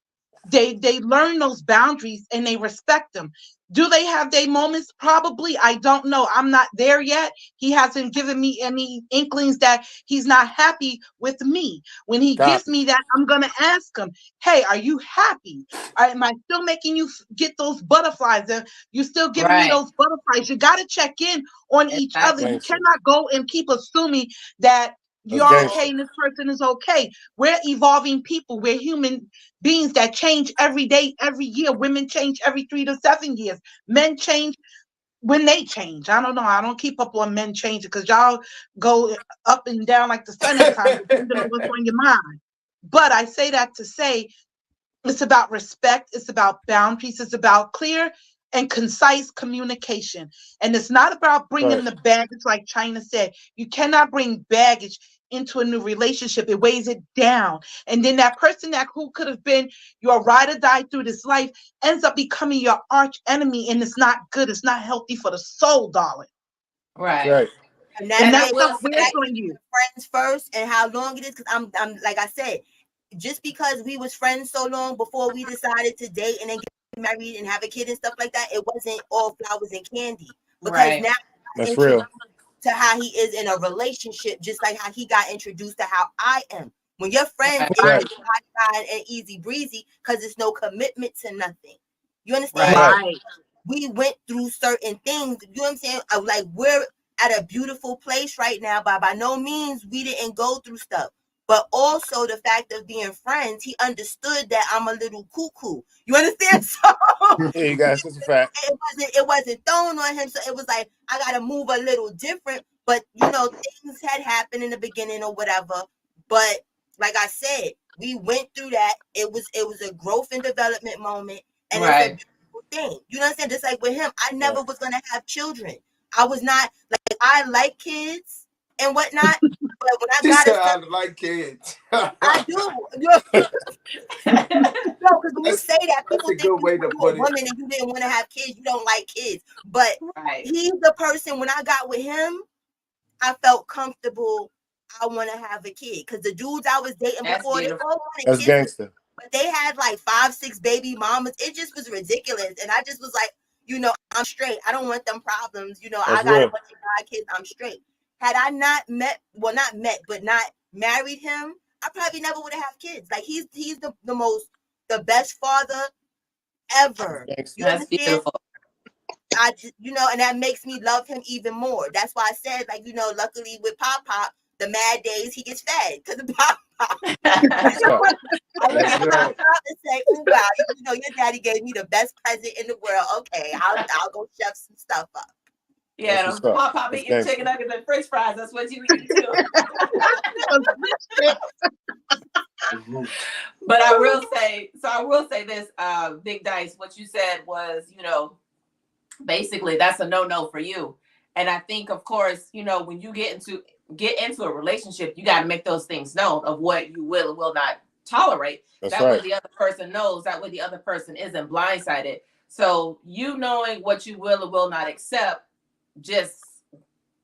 they learn those boundaries and they respect them. Do they have their moments? Probably. I don't know. I'm not there yet. He hasn't given me any inklings that he's not happy with me. When he gives me that, I'm going to ask him, hey, are you happy? Am I still making you get those butterflies? You still giving me those butterflies? You got to check in on each other. You cannot go and keep assuming that you're okay and this person is okay. We're evolving people. We're human beings that change every day, every year. Women change every 3 to 7 years. Men change when they change. I don't know. I don't keep up on men changing because y'all go up and down like the sun at times, depending on what's on your mind. But I say that to say it's about respect. It's about boundaries. It's about clear and concise communication. And it's not about bringing the baggage, like China said. You cannot bring baggage into a new relationship. It weighs it down. And then that person who could have been your ride or die through this life ends up becoming your arch enemy. And it's not good. It's not healthy for the soul, darling. Right. And that's what we're on you. Friends first and how long it is. Because I'm like I said, just because we was friends so long before we decided to date and then get married and have a kid and stuff like that, it wasn't all flowers and candy. Because now that's real. To how he is in a relationship, just like how he got introduced to how I am. When your friends it's and easy breezy because it's no commitment to nothing. You understand? Right. We went through certain things. You know what I'm saying? Like we're at a beautiful place right now, but by no means we didn't go through stuff. But also the fact of being friends, he understood that I'm a little cuckoo. You understand? So yeah, you guys, it's a fact. It wasn't thrown on him. So it was like I gotta move a little different. But you know, things had happened in the beginning or whatever. But like I said, we went through that. It was a growth and development moment. And it's a beautiful thing. You know what I'm saying? Just like with him, I never was gonna have children. I was not like I like kids and whatnot. But when I like kids. I do. No, because when you say that, people think you're a woman and you didn't want to have kids, you don't like kids. But he's the person, when I got with him, I felt comfortable. I want to have a kid. Because the dudes I was dating before, they all wanted kids. That's gangster. But they had like 5, 6 baby mamas. It just was ridiculous. And I just was like, you know, I'm straight. I don't want them problems. You know, I got a bunch of kids. I'm straight. Had I not married him, I probably never would have had kids. Like he's the best father ever. That's beautiful. I just, you know, and that makes me love him even more. That's why I said, like, you know, luckily with Pop Pop, the mad days he gets fed because of Pop Pop. I look at Pop Pop and say, "Oh wow, you know, your daddy gave me the best present in the world. Okay, I'll go chef some stuff up." Yeah, Pop Pop eating chicken nuggets and French fries. That's what you eat too. But I will say this, Big Dice, what you said was, you know, basically that's a no-no for you. And I think, of course, you know, when you get into a relationship, you got to make those things known of what you will and will not tolerate. That way the other person knows, that way the other person isn't blindsided. So you knowing what you will and will not accept just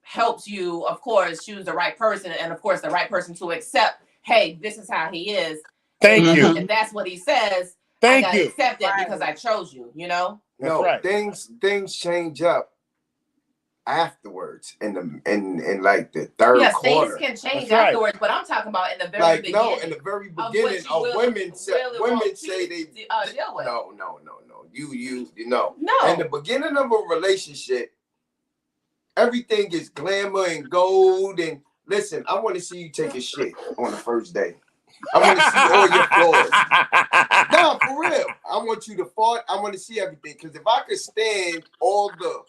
helps you, of course, choose the right person, and of course the right person to accept, hey, this is how he is. Thank you. And that's what he says. Thank I gotta you. accept it because I chose you, you know? No, things change up afterwards in like the third quarter. Things can change afterwards, but I'm talking about in the very beginning. No, in the very beginning of women say they deal with. No. You know. No. In the beginning of a relationship, everything is glamour and gold. And listen, I want to see you take a shit on the first day. I want to see all your flaws. No, for real. I want you to fart. I want to see everything. Because if I could stand all the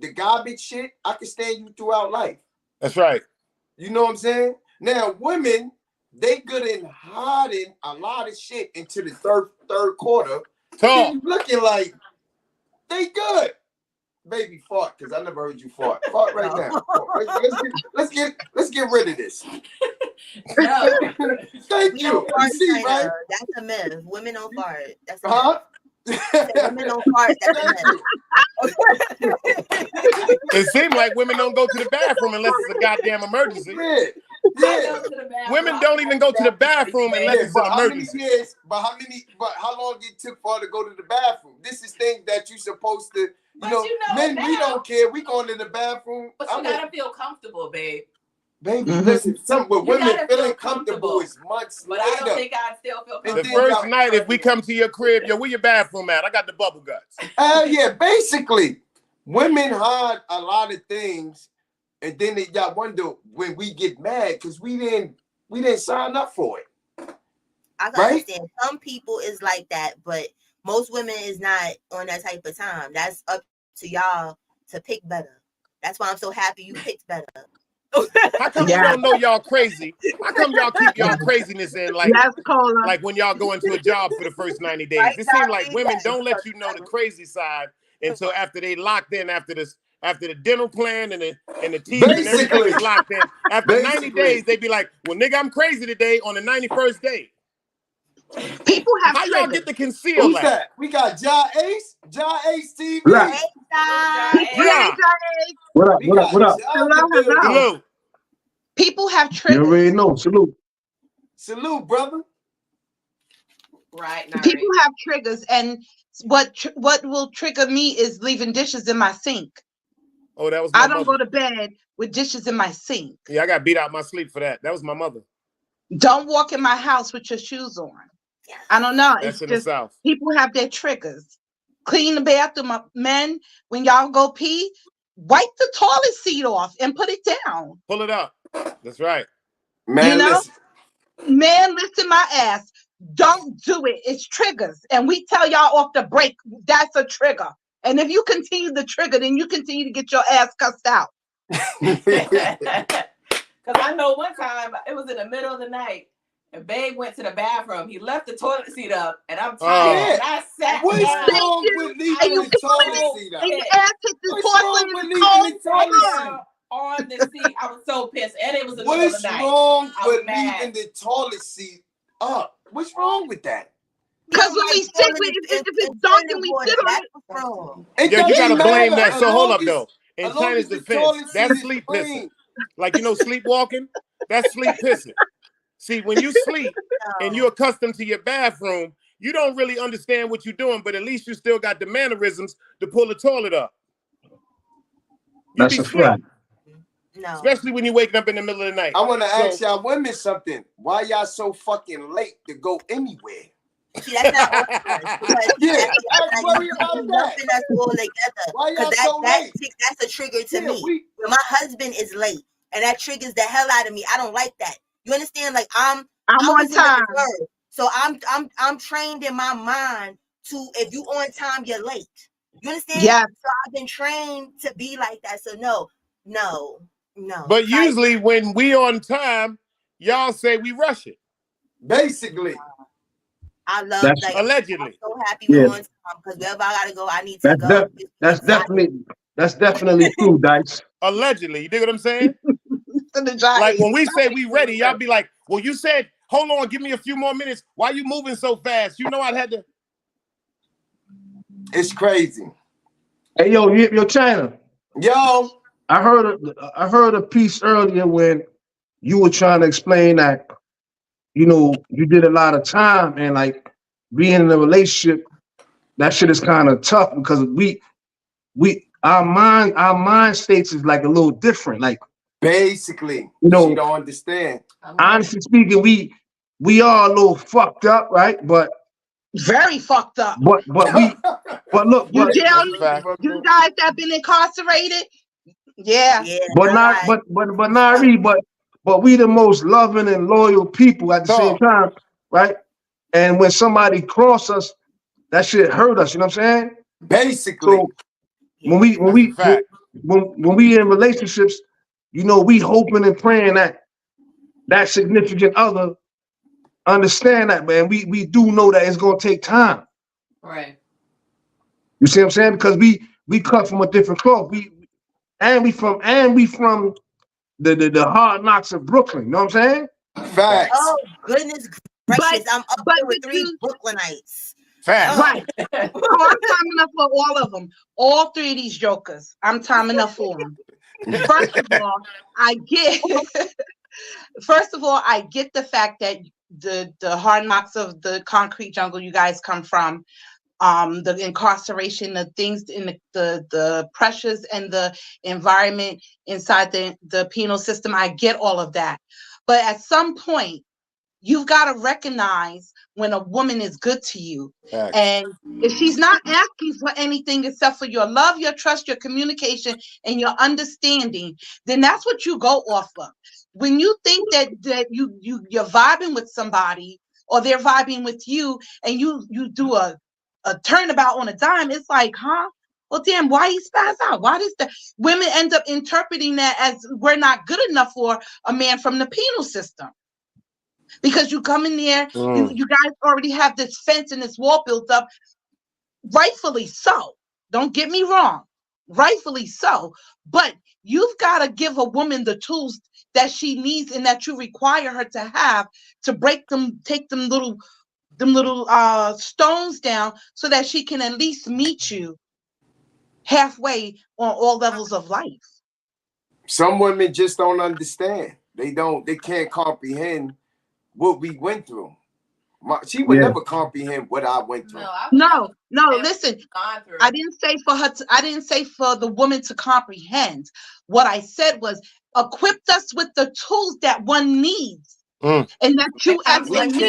garbage shit, I could stand you throughout life. That's right. You know what I'm saying? Now, women, they good in hiding a lot of shit into the third quarter. Looking like they good. Baby, fart, because I never heard you fart. Fart right now. Let's get rid of this. No. Thank you. You see, right? That's a myth. Women don't fart. That's a myth. Women don't fart. That's a myth. It seems like women don't go to the bathroom unless it's a goddamn emergency. Yeah. Women don't even go to the bathroom unless it's an emergency. How long it took for her to go to the bathroom? This is things that you're supposed to, you know men, we don't care. We going to the bathroom. But you gotta feel comfortable, babe. Baby, listen, with women feeling comfortable is months later. But I don't think I'd still feel comfortable. The first night, if we come to your crib, yo, where your bathroom at? I got the bubble guts. Yeah, basically, women hide a lot of things, and then y'all wonder when we get mad because we didn't sign up for it. I can understand. Some people is like that, but most women is not on that type of time. That's up to y'all to pick better. That's why I'm so happy you picked better. How come you don't know y'all crazy? How come y'all keep y'all craziness in like when y'all go into a job for the first 90 days? It seems like women don't let you know the crazy side until after they locked in, after the dental plan and the teeth and everything is locked in. After 90 days, they be like, well, nigga, I'm crazy today on the 91st day. People have how y'all get to conceal Who's that? We got Ja Ace TV. Right. What up? Hello. People have triggers. You already know. Salute, brother. Right. People have triggers, and what will trigger me is leaving dishes in my sink. Oh, that was. I don't go to bed with dishes in my sink. Yeah, I got beat out my sleep for that. That was my mother. Don't walk in my house with your shoes on. I don't know. That's it's in just the South. People have their triggers. Clean the bathroom up. Men, when y'all go pee, wipe the toilet seat off and put it down. Pull it up. That's right. Man, man, listen my ass. Don't do it. It's triggers. And we tell y'all off the break, that's a trigger. And if you continue the trigger, then you continue to get your ass cussed out. Because I know one time, it was in the middle of the night, and Babe went to the bathroom. He left the toilet seat up, and I'm tired. And I sat What's wrong with leaving the toilet seat up? And your ass hit the toilet on the seat. I was so pissed. And it was in the middle of the night. What's wrong with leaving the toilet seat up? What's wrong with that? Because when we sit with if it's dark and we sit on it. Yeah, you gotta blame that. So hold up though. In China's defense, that's sleep pissing. Like, you know, sleepwalking, that's sleep pissing. See, when you sleep and you're accustomed to your bathroom, you don't really understand what you're doing, but at least you still got the mannerisms to pull the toilet up. That's a fact. No. Especially when you're waking up in the middle of the night. I want to ask y'all women something. Why y'all so fucking late to go anywhere? See, that's not all because Yeah, I worry about that. nothing that's all together. Why y'all Because so late? that's a trigger to Yeah, me. When my husband is late, and that triggers the hell out of me. I don't like that. You understand? Like I on time. So I'm trained in my mind to, if you on time, you're late. You understand? Yeah. So I've been trained to be like that. So no. But usually when we on time, y'all say we rush it. Basically. I love that. Allegedly. I'm so happy we're on time because wherever I gotta go, I need to go. That's definitely true, Dice. Allegedly. You dig what I'm saying? Like when we say we ready, y'all be like, well, you said, hold on, give me a few more minutes. Why you moving so fast? You know I'd had to. It's crazy. Hey, yo, China. Yo. I heard a piece earlier when you were trying to explain that, you know, you did a lot of time and like being in a relationship, that shit is kind of tough because our mind states is like a little different. Like basically, you know, she don't understand. Honestly speaking, we are a little fucked up, right? But very fucked up. But look, you guys have been incarcerated. Yeah. But we the most loving and loyal people at the same time, right? And when somebody cross us, that shit hurt us. You know what I'm saying? Basically. So when we in relationships, you know, we hoping and praying that significant other understand that, man. We do know that it's gonna take time. Right. You see what I'm saying? Because we cut from a different cloth. We from the hard knocks of Brooklyn. You know what I'm saying? Facts. Oh goodness gracious! I'm up there with 3 Brooklynites. Facts. Right. I'm timing up for all of them. All 3 of these jokers. I'm timing up for them. First of all, I get the fact that the hard knocks of the concrete jungle you guys come from, the incarceration, the things in the pressures and the environment inside the penal system. I get all of that. But at some point, you've got to recognize when a woman is good to you. Right. And if she's not asking for anything except for your love, your trust, your communication, and your understanding, then that's what you go off of. When you think that you're vibing with somebody or they're vibing with you and you do a turnabout on a dime, it's like, huh? Well, damn, why he spaz out? Why does that? Women end up interpreting that as we're not good enough for a man from the penal system. Because you come in there, you guys already have this fence and this wall built up, rightfully so. Don't get me wrong, rightfully so. But you've got to give a woman the tools that she needs and that you require her to have to break them, take them little stones down so that she can at least meet you halfway on all levels of life. Some women just don't understand. They can't comprehend what we went through. She would never comprehend what I went through. No, listen. I didn't say for her I didn't say for the woman to comprehend. What I said was equipped us with the tools that one needs. And that you as a man not a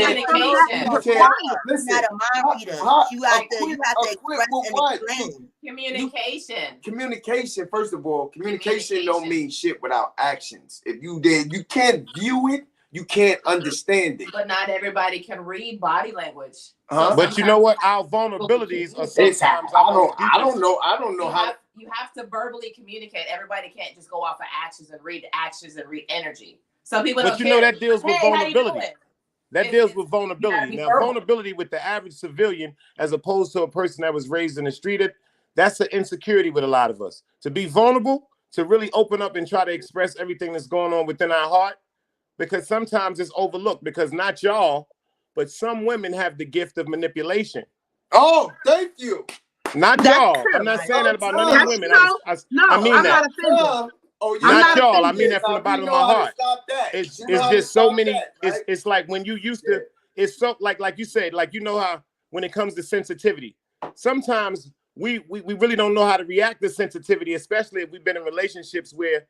mind reader. You have to express and explain. Communication, first of all, communication don't mean shit without actions. If you can't view it, you can't understand it. But not everybody can read body language. But you know what? Our vulnerabilities are sometimes I don't know how. You have to verbally communicate. Everybody can't just go off of actions and read energy. Some people But you know that deals with vulnerability. That deals with vulnerability. Now, vulnerability with the average civilian, as opposed to a person that was raised in the street, that's an insecurity with a lot of us. To be vulnerable, to really open up and try to express everything that's going on within our heart, because sometimes it's overlooked, because not y'all, but some women have the gift of manipulation. Oh, thank you. Not y'all. I'm not saying that about none of the women. I mean that. Not y'all. I mean that from the bottom of my heart. It's just so many. It's like when you used to. It's so like you said, like, you know how when it comes to sensitivity, sometimes we really don't know how to react to sensitivity, especially if we've been in relationships where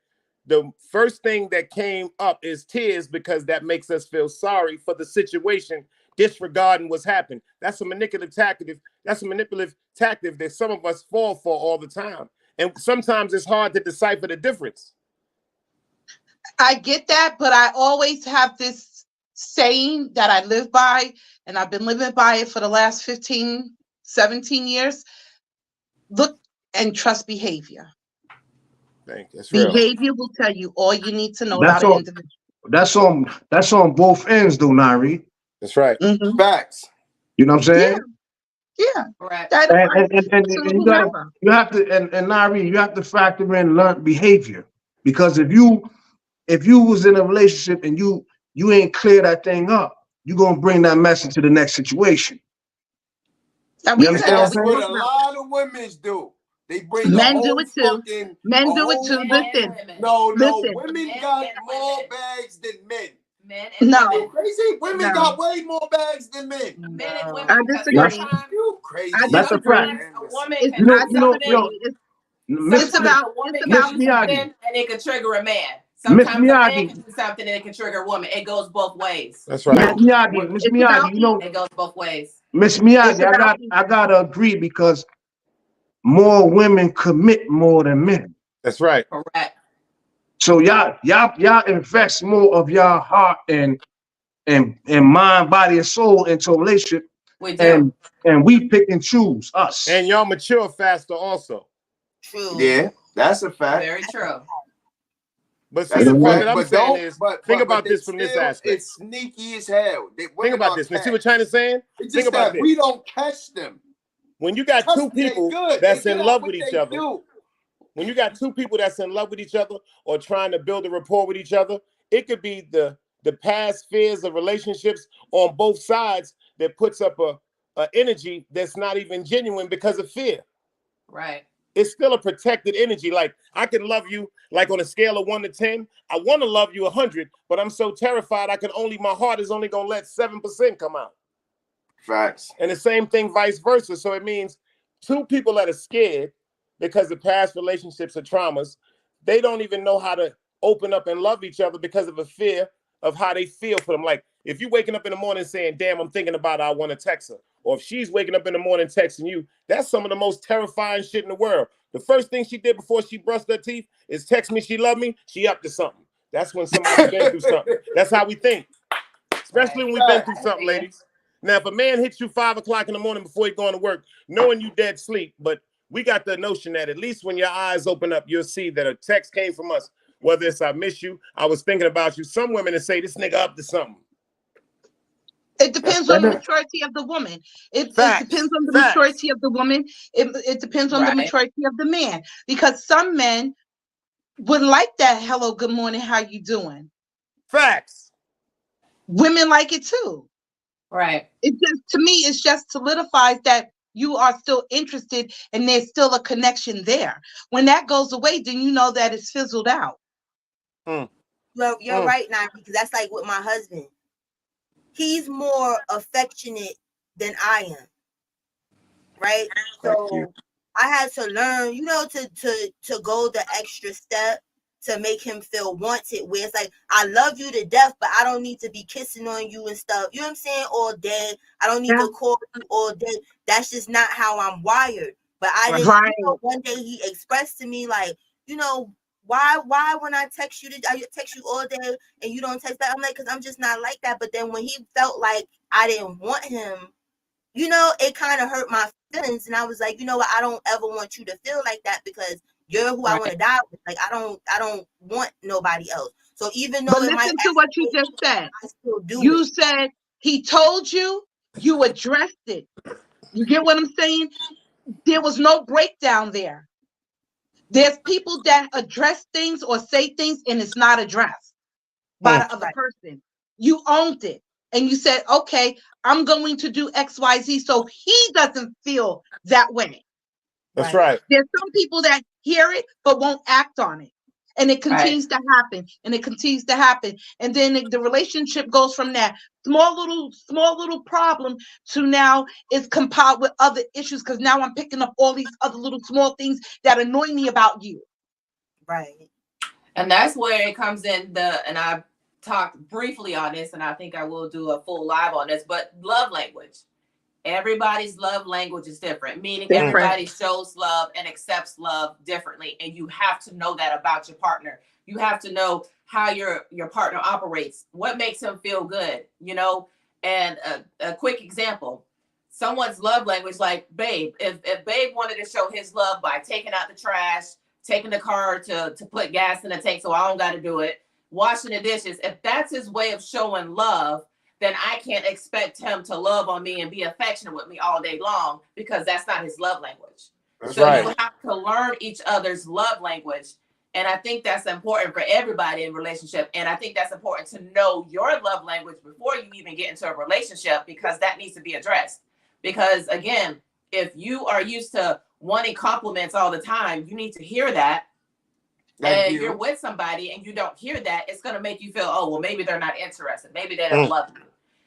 the first thing that came up is tears, because that makes us feel sorry for the situation disregarding what's happened. That's a manipulative tactic. That's a manipulative tactic that some of us fall for all the time. And sometimes it's hard to decipher the difference. I get that, but I always have this saying that I live by, and I've been living by it for the last 15, 17 years. Look and trust behavior. That's real. Behavior will tell you all you need to know about an individual. That's on both ends, though, Nari. That's right. Mm-hmm. Facts. You know what I'm saying? Yeah. Right. And you have to, and Nari, you have to factor in learned behavior, because if you was in a relationship and you ain't clear that thing up, you're gonna bring that mess into the next situation. That's what a lot of women do. They bring men the whole do it too. Fucking, men do it too. Listen. No, listen. Women got more bags than men. Men and no. women. Crazy. Women got way more bags than men. Men and women. I disagree. You crazy. That's a fact. A woman It's about Miyagi. and it can trigger a man. Sometimes a man can do something and it can trigger a woman. It goes both ways. That's right. Miss Miyagi, you know, it goes both ways. Miss Miyagi, I gotta agree, because more women commit more than men. That's right. Correct. So y'all invest more of y'all heart and mind, body, and soul into a relationship. We do. And we pick and choose us. And y'all mature faster also. True. Yeah, that's a fact. Very true. But see, the point that I'm saying is, think about this from this aspect. It's sneaky as hell. Think about this. See what China's saying? Think about this. We don't catch them. When you got two people that's in love with each other, when you got two people that's in love with each other or trying to build a rapport with each other, it could be the past fears of relationships on both sides that puts up a energy that's not even genuine because of fear. Right. It's still a protected energy. Like, I can love you, like on a scale of 1 to 10. I want to love you 100, but I'm so terrified my heart is only going to let 7% come out. Facts. And the same thing vice versa. So it means two people that are scared because of past relationships or traumas, they don't even know how to open up and love each other because of a fear of how they feel for them. Like, if you're waking up in the morning saying, damn, I'm thinking about her, I want to text her. Or if she's waking up in the morning texting you, that's some of the most terrifying shit in the world. The first thing she did before she brushed her teeth is text me she loved me, she up to something. That's when somebody's been through something. That's how we think. Especially when we've been through something, ladies. Now, if a man hits you 5 o'clock in the morning before you're going to work, knowing you dead sleep, but we got the notion that at least when your eyes open up, you'll see that a text came from us. Whether it's I miss you, I was thinking about you. Some women that say this nigga up to something. It depends on the maturity of the woman. It depends on the maturity of the woman. It depends on the maturity of the man. Because some men would like that hello, good morning, how you doing? Facts. Women like it too. Right. It just, to me, it just solidifies that you are still interested and there's still a connection there. When that goes away, then you know that it's fizzled out. Well, you're right now, because that's like with my husband. He's more affectionate than I am. Right? So I had to learn, you know, to go the extra step to make him feel wanted, where it's like, I love you to death, but I don't need to be kissing on you and stuff. You know what I'm saying? All day. I don't need to call you all day. That's just not how I'm wired. But I just, you know, one day he expressed to me, like, you know, why when I text you, I text you all day and you don't text back? I'm like, because I'm just not like that. But then when he felt like I didn't want him, you know, it kind of hurt my feelings. And I was like, you know what? I don't ever want you to feel like that, because you're who I want to die with. Like, I don't want nobody else. So even though listen to what you just said. I still do. You said he told you, you addressed it. You get what I'm saying? There was no breakdown there. There's people that address things or say things and it's not addressed by the other person. You owned it and you said, okay, I'm going to do X, Y, Z so he doesn't feel that way. That's right. There's some people that hear it but won't act on it. And it continues to happen, and it continues to happen. And then the relationship goes from that small little problem to now it's compiled with other issues, because now I'm picking up all these other little small things that annoy me about you. Right. And that's where it comes in and I talked briefly on this, and I think I will do a full live on this, but love language. Everybody's love language is different, meaning everybody shows love and accepts love differently. And you have to know that about your partner. You have to know how your partner operates, what makes him feel good, you know? And a quick example, someone's love language, like Babe, if Babe wanted to show his love by taking out the trash, taking the car to put gas in the tank so I don't got to do it, washing the dishes, if that's his way of showing love, then I can't expect him to love on me and be affectionate with me all day long, because that's not his love language. That's so right. You have to learn each other's love language. And I think that's important for everybody in relationship. And I think that's important to know your love language before you even get into a relationship, because that needs to be addressed. Because again, if you are used to wanting compliments all the time, you need to hear that. And you're with somebody and you don't hear that, it's going to make you feel, oh, well, maybe they're not interested. Maybe they don't love you.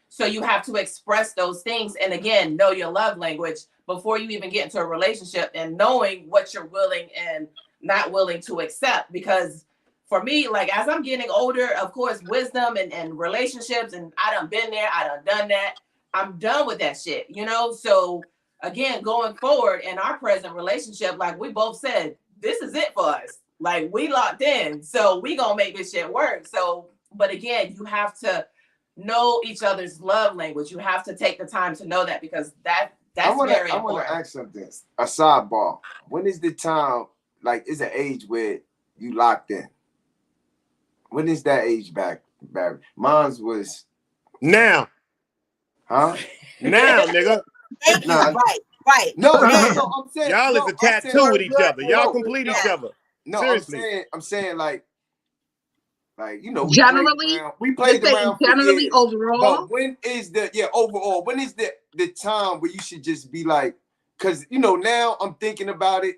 So you have to express those things. And again, know your love language before you even get into a relationship, and knowing what you're willing and not willing to accept. Because for me, like, as I'm getting older, of course, wisdom and relationships, and I done been there, I done that. I'm done with that shit, you know? So again, going forward in our present relationship, like we both said, this is it for us. Like, we locked in, so we gonna make this shit work. So, but again, you have to know each other's love language. You have to take the time to know that, because that's very important. I want to ask something. A sidebar. When is the time, like, is an age where you locked in? When is that age back, Barry? Mine's was now. Huh? Now, nigga. Nah. Right. No, I'm saying y'all is a tattoo with each other. Y'all complete each other. No, seriously. I'm saying like, you know, we played around generally overall. But when is overall? When is the time where you should just be like, because you know, now I'm thinking about it.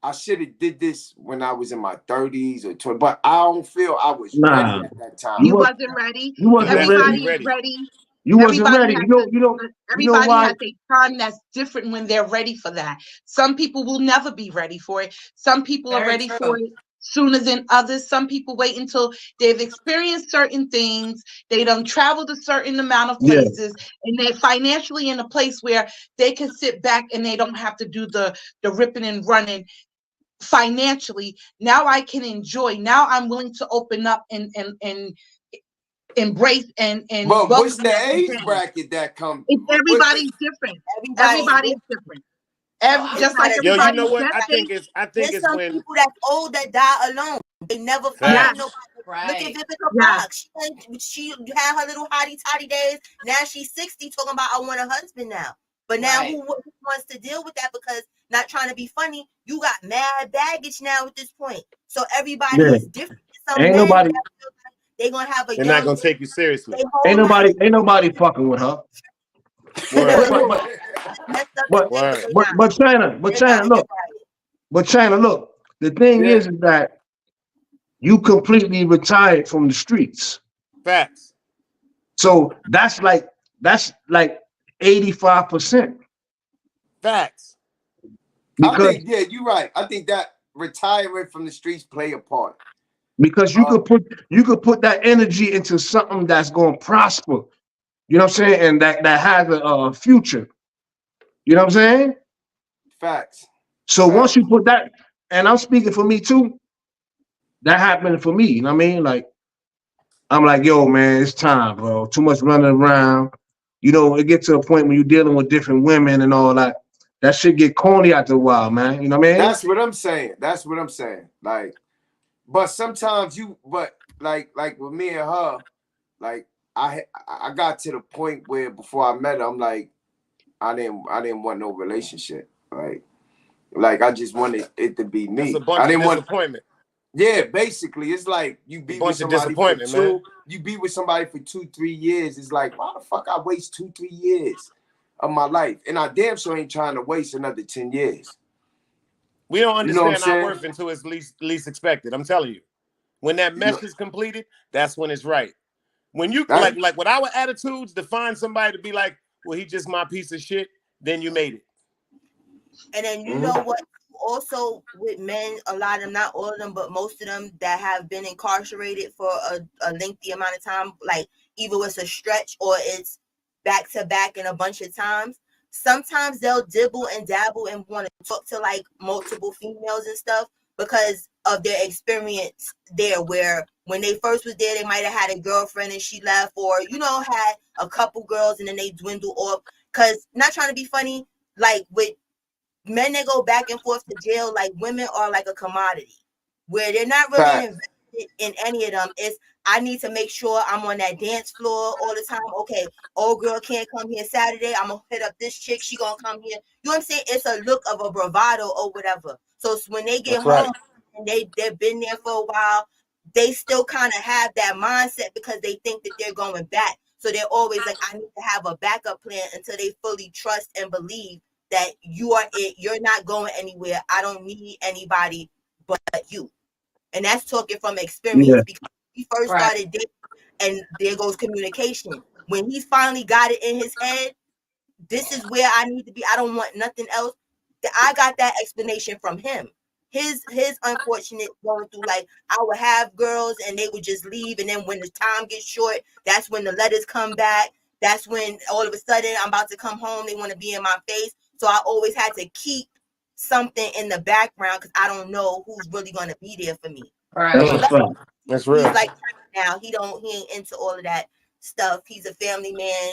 I should have did this when I was in my 30s or 20, but I don't feel I was ready at that time. You wasn't ready. You wasn't Everybody's ready. ready. You wasn't ready. Everybody has a time that's different when they're ready for that. Some people will never be ready for it. Some people are ready for it sooner than others. Some people wait until they've experienced certain things. They done traveled a certain amount of places, and they're financially in a place where they can sit back and they don't have to do the ripping and running financially. Now I can enjoy. Now I'm willing to open up and embrace and but what's the age bracket that comes? Everybody's different. Everybody's different. Just like everybody. You know what? I think it's some when people that's old that die alone. They never find nobody. Right. Look at Vivica Fox. She had her little hottie toddy days. Now she's 60, talking about I want a husband now. But now who wants to deal with that? Because not trying to be funny, you got mad baggage now at this point. So everybody is different. Ain't nobody. They're gonna have a. They're not gonna take you seriously. Ain't nobody fucking with her. But China, look. The thing is that you completely retired from the streets. Facts. So that's like 85%. Facts. Because you're right. I think that retirement from the streets play a part. Because you could put that energy into something that's going to prosper. You know what I'm saying? And that has a future. You know what I'm saying? Facts. So once you put that, and I'm speaking for me too, that happened for me. You know what I mean? Like, I'm like, yo, man, it's time, bro. Too much running around. You know, it gets to a point when you're dealing with different women and all that. That shit get corny after a while, man. You know what I mean? That's what I'm saying. Like, but sometimes like with me and her, like I got to the point where before I met her, I'm like, I didn't want no relationship. Like I just wanted it to be me. I didn't want disappointment. Yeah, basically, it's like you be with somebody for you be with somebody for 2-3 years. It's like, why the fuck I waste 2-3 years of my life, and I damn sure ain't trying to waste another 10 years. We don't understand our worth until it's least expected. I'm telling you, when that mesh is completed, that's when it's right. When you like with our attitudes, to find somebody to be like, well, he just my piece of shit, then you made it. And then you know what? also with men, a lot of them, not all of them, but most of them that have been incarcerated for a lengthy amount of time, like either it's a stretch or it's back to back and a bunch of times. Sometimes they'll dibble and dabble and want to talk to like multiple females and stuff because of their experience there, where when they first was there, they might have had a girlfriend and she left, or had a couple girls and then they dwindle off. Because, not trying to be funny, like with men that go back and forth to jail, like women are like a commodity where they're not really invested in any of them. It's, I need to make sure I'm on that dance floor all the time. Okay, old girl can't come here Saturday. I'm gonna hit up this chick. She gonna come here. You know what I'm saying? It's a look of a bravado or whatever. So when they get home and they've been there for a while, they still kind of have that mindset because they think that they're going back. So they're always like, I need to have a backup plan until they fully trust and believe that you are it. You're not going anywhere. I don't need anybody but you. And that's talking from experience because he first started dating, and there goes communication. When he's finally got it in his head, this is where I need to be. I don't want nothing else. I got that explanation from him. His unfortunate going through, like, I would have girls and they would just leave, and then when the time gets short, that's when the letters come back. That's when all of a sudden I'm about to come home, they want to be in my face. So I always had to keep something in the background because I don't know who's really going to be there for me. Right. That's real. He's like now he ain't into all of that stuff. He's a family man,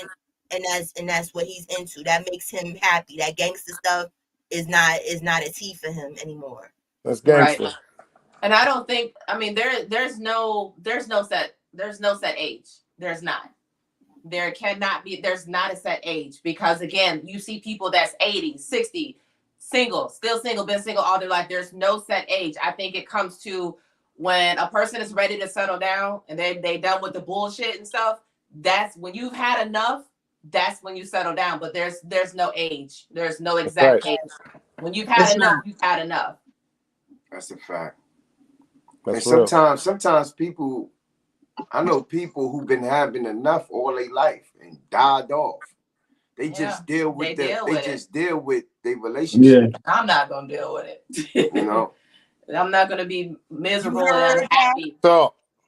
and that's what he's into. That makes him happy. That gangster stuff is not a tea for him anymore. That's gangster. Right. And I don't think, I mean, there's no set age. There's not. There cannot be, there's not a set age, because again, you see people that's 80, 60, single, still single, been single all their life. There's no set age. I think it comes to when a person is ready to settle down and they done with the bullshit and stuff. That's when you've had enough. That's when you settle down. But there's no age. There's no exact age. When you've had enough, you've had enough. That's a fact. That's and sometimes people, I know people who've been having enough all their life and died off. They just deal with their relationship. Yeah. I'm not gonna deal with it. You know, I'm not gonna be miserable and unhappy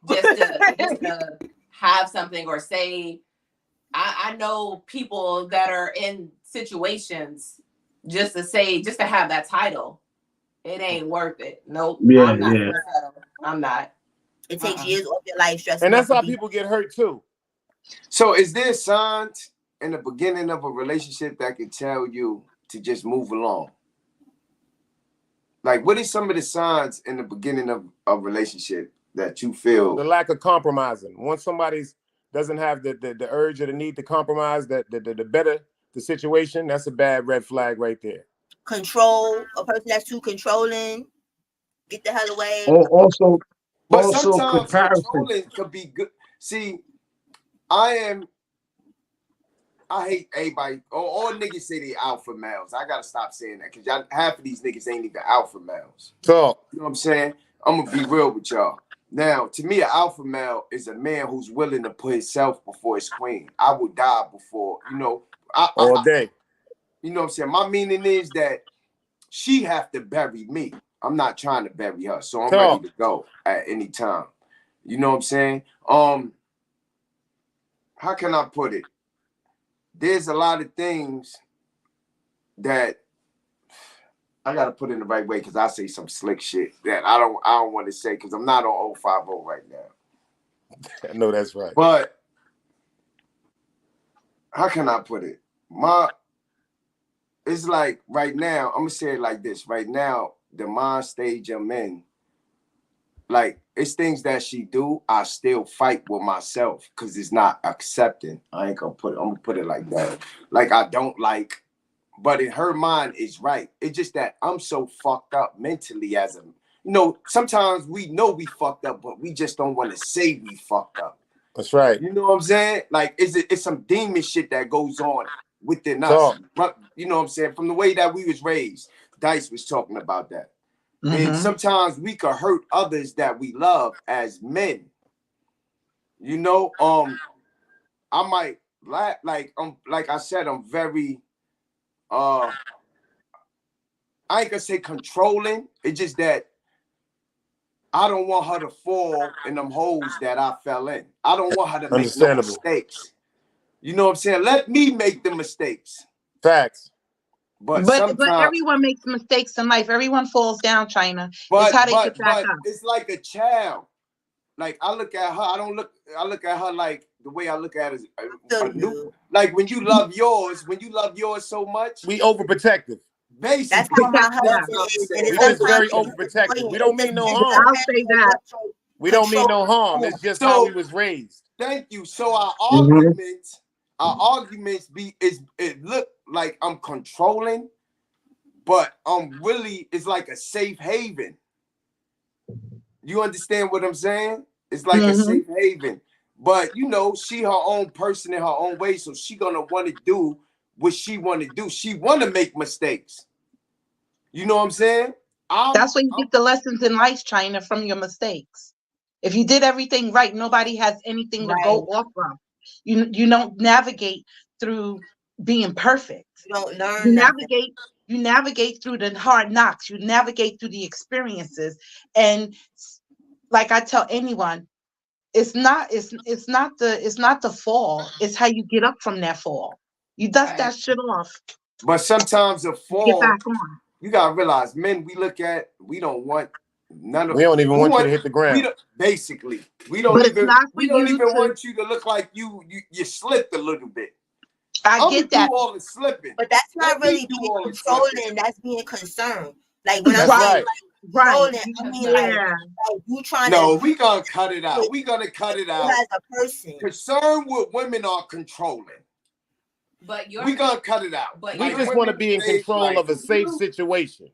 just to have something or say. I know people that are in situations just to have that title. It ain't worth it. Nope. Yeah, I'm not gonna settle. I'm not. It takes years off your life stress. And that's how people get hurt too. So is there signs in the beginning of a relationship that can tell you to just move along? Like, what is some of the signs in the beginning of a relationship that you feel? The lack of compromising. Once somebody doesn't have the urge or the need to compromise, the better the situation, that's a bad red flag right there. Control, a person that's too controlling, get the hell away. But sometimes controlling could be good. See, I hate everybody. All niggas say they alpha males. I gotta stop saying that because half of these niggas ain't even alpha males. So you know what I'm saying? I'm gonna be real with y'all. Now, to me, an alpha male is a man who's willing to put himself before his queen. I will die before, all day. You know what I'm saying? My meaning is that she have to bury me. I'm not trying to bury her, so I'm ready to go at any time. You know what I'm saying? How can I put it? There's a lot of things that I gotta put in the right way because I say some slick shit that I don't want to say because I'm not on 050 right now. I know that's right. But how can I put it? It's like right now, I'm gonna say it like this. Right now, the mind stage I'm in, like it's things that she do, I still fight with myself because it's not accepting. I'm gonna put it like that. Like I don't like, but in her mind it's right. It's just that I'm so fucked up mentally as a, sometimes we know we fucked up, but we just don't want to say we fucked up. That's right. You know what I'm saying? Like it's some demon shit that goes on within us. You know what I'm saying? From the way that we was raised, Dice was talking about that. Mm-hmm. And sometimes we could hurt others that we love as men. I might like I said, I'm very I ain't gonna say controlling. It's just that I don't want her to fall in them holes that I fell in. I don't want her to make no mistakes. You know what I'm saying? Let me make the mistakes. Facts. But everyone makes mistakes in life. Everyone falls down, China. But, it's how they get back up. It's like a child. Like I look at her, I look at her like the way I look at it is like when you love yours so much. We overprotective. Basically. That's how my husband is. We just very overprotective. We don't mean no harm. I'll say that. We don't mean no harm. It's just how we was raised. Thank you. So our arguments it look like I'm controlling, but really it's like a safe haven. You understand what I'm saying? It's like a safe haven. But you know, she her own person in her own way, so she gonna want to do what she want to do. She want to make mistakes. You know what I'm saying? That's where you get the lessons in life, China, from your mistakes. If you did everything right, nobody has anything to go off from. You don't navigate through being perfect. You don't learn. You navigate through the hard knocks. You navigate through the experiences. And like I tell anyone, it's not the fall. It's how you get up from that fall. You dust that shit off. But sometimes a fall, get back on. You gotta realize, men, we don't want none of. We don't even want you to hit the ground. We don't even want you to look like you slipped a little bit. I get that. Do all the slipping, but that's not really being controlling. That's being concerned. Like when I'm saying right. I mean, like you trying to. No, we gonna cut it out. We gonna cut it out. As a person, concerned with women are controlling. But we gonna cut it out. But we just want to be in control of a safe situation,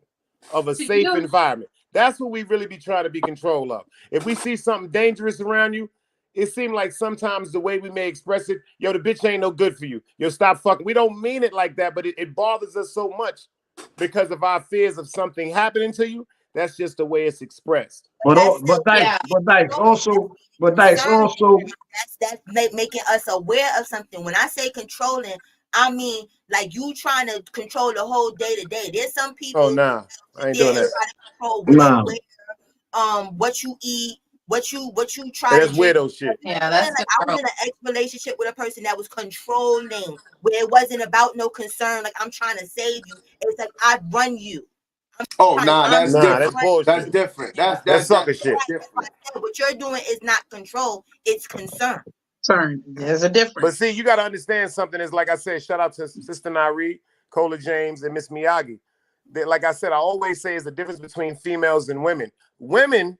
of a safe environment. That's what we really be trying to be control of. If we see something dangerous around you, it seems like sometimes the way we may express it, yo, the bitch ain't no good for you. Yo, stop fucking. We don't mean it like that, but it bothers us so much because of our fears of something happening to you. That's just the way it's expressed. But that's also that's making us aware of something. When I say controlling, I mean like you trying to control the whole day to day. There's some people. Oh nah, I ain't doing that. What you eat, what you try to. That's weirdo shit. Yeah, that's like I was in an ex-relationship with a person that was controlling, where it wasn't about no concern. Like I'm trying to save you. It's like I run you. That's different. That's bullshit. That's different. That's sucker shit. What you're doing is not control, it's concern. There's a difference. But see, you got to understand something. Is like I said, shout out to Sister Nari, Cola James, and Miss Miyagi. Like I said, I always say is the difference between females and women. Women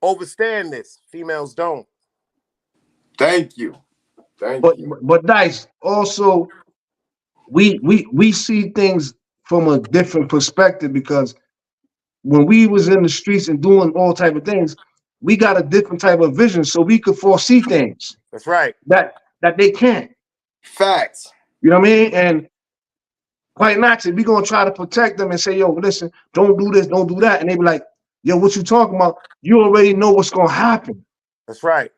understand this. Females don't. Thank you. But Dice, also, we see things from a different perspective because when we was in the streets and doing all type of things, we got a different type of vision, so we could foresee things. That's right. That they can't. Facts. You know what I mean? And quite naturally, we're gonna try to protect them and say, yo, listen, don't do this, don't do that. And they be like, yo, what you talking about? You already know what's gonna happen. That's right.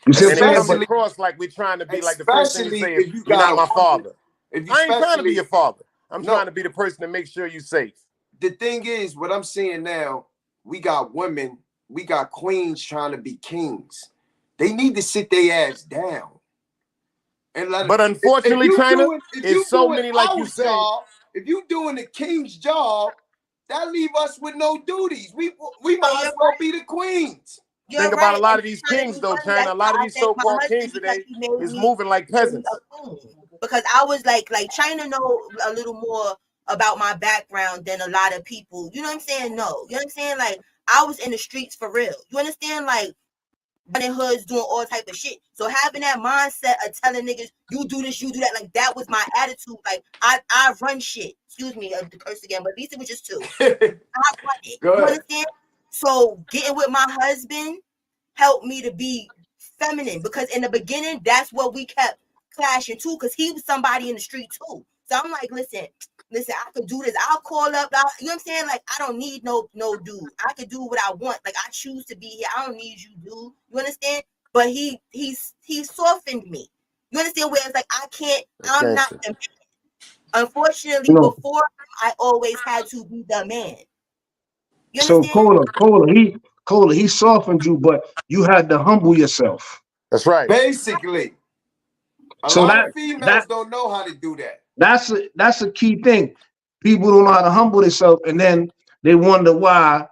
You see, and it comes across like we're trying to be like the first thing you say is, you're not my father. I ain't trying to be your father. I'm trying to be the person to make sure you're safe. The thing is, what I'm seeing now, we got women, we got queens trying to be kings. They need to sit their ass down. And but unfortunately, China, it's so many, like you said. If you doing the king's job, that leave us with no duties. We might as well be the queens. Think about a lot of these kings, though, China. A lot of these so-called kings today is moving like peasants. Because I was like China know a little more about my background than a lot of people. You know what I'm saying? No. You know what I'm saying? Like, I was in the streets for real. You understand? Like, running hoods, doing all type of shit. So having that mindset of telling niggas, you do this, you do that, like, that was my attitude. Like, I run shit. Excuse me, the curse again, but at least it was just two. I run it. You understand? So getting with my husband helped me to be feminine, because in the beginning, that's what we kept clashing too, because he was somebody in the street too. So I'm like, listen, I could do this. I'll call up. You know what I'm saying? Like, I don't need no dude. I could do what I want. Like, I choose to be here. I don't need you, dude. You understand? But he softened me. You understand? Where it's like, I can't. I'm not the man. Unfortunately, before I always had to be the man. You so understand? Cola, he softened you, but you had to humble yourself. That's right. Basically, a lot of females don't know how to do that. That's a key thing. People don't know how to humble themselves, and then they wonder why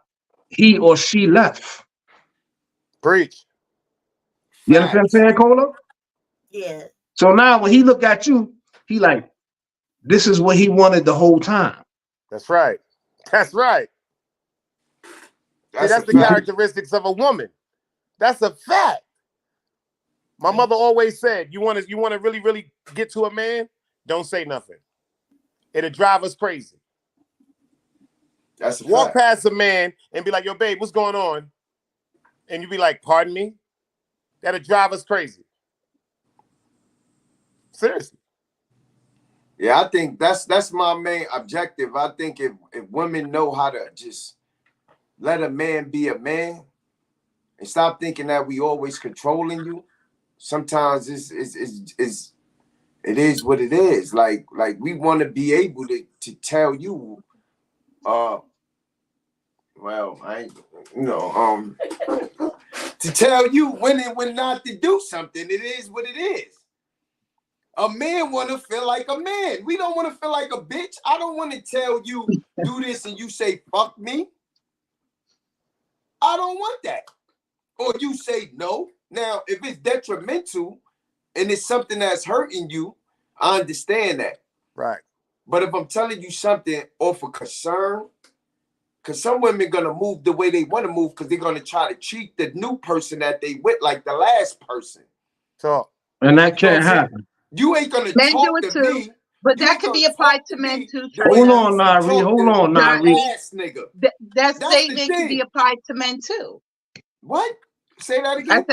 he or she left. Preach. You understand what I'm saying, Cola? Yeah. So now when he look at you, he like, this is what he wanted the whole time. That's right. That's right. That's the characteristics of a woman. That's a fact. My mother always said, you want to really, really get to a man, don't say nothing. It'll drive us crazy. That's a Walk fact. past a man and be like, yo, babe, what's going on? And you be like, pardon me? That'll drive us crazy. Seriously. Yeah, I think that's my main objective. I think if women know how to just let a man be a man and stop thinking that we always controlling you, sometimes it is what it is. Like we want to be able to tell you, well, to tell you when and when not to do something. It is what it is. A man want to feel like a man. We don't want to feel like a bitch. I don't want to tell you do this and you say fuck me. I don't want that. Or you say no. Now, if it's detrimental and it's something that's hurting you, I understand that. Right. But if I'm telling you something off of concern, because some women gonna move the way they want to move because they're gonna try to treat the new person that they with like the last person. So, and that can't happen. You ain't gonna Men talk do it to too, me. but that could be applied to men too. Hold on, Nari. Hold on, Nari. Ass nigga. That statement can be applied to men too. What? Say that again.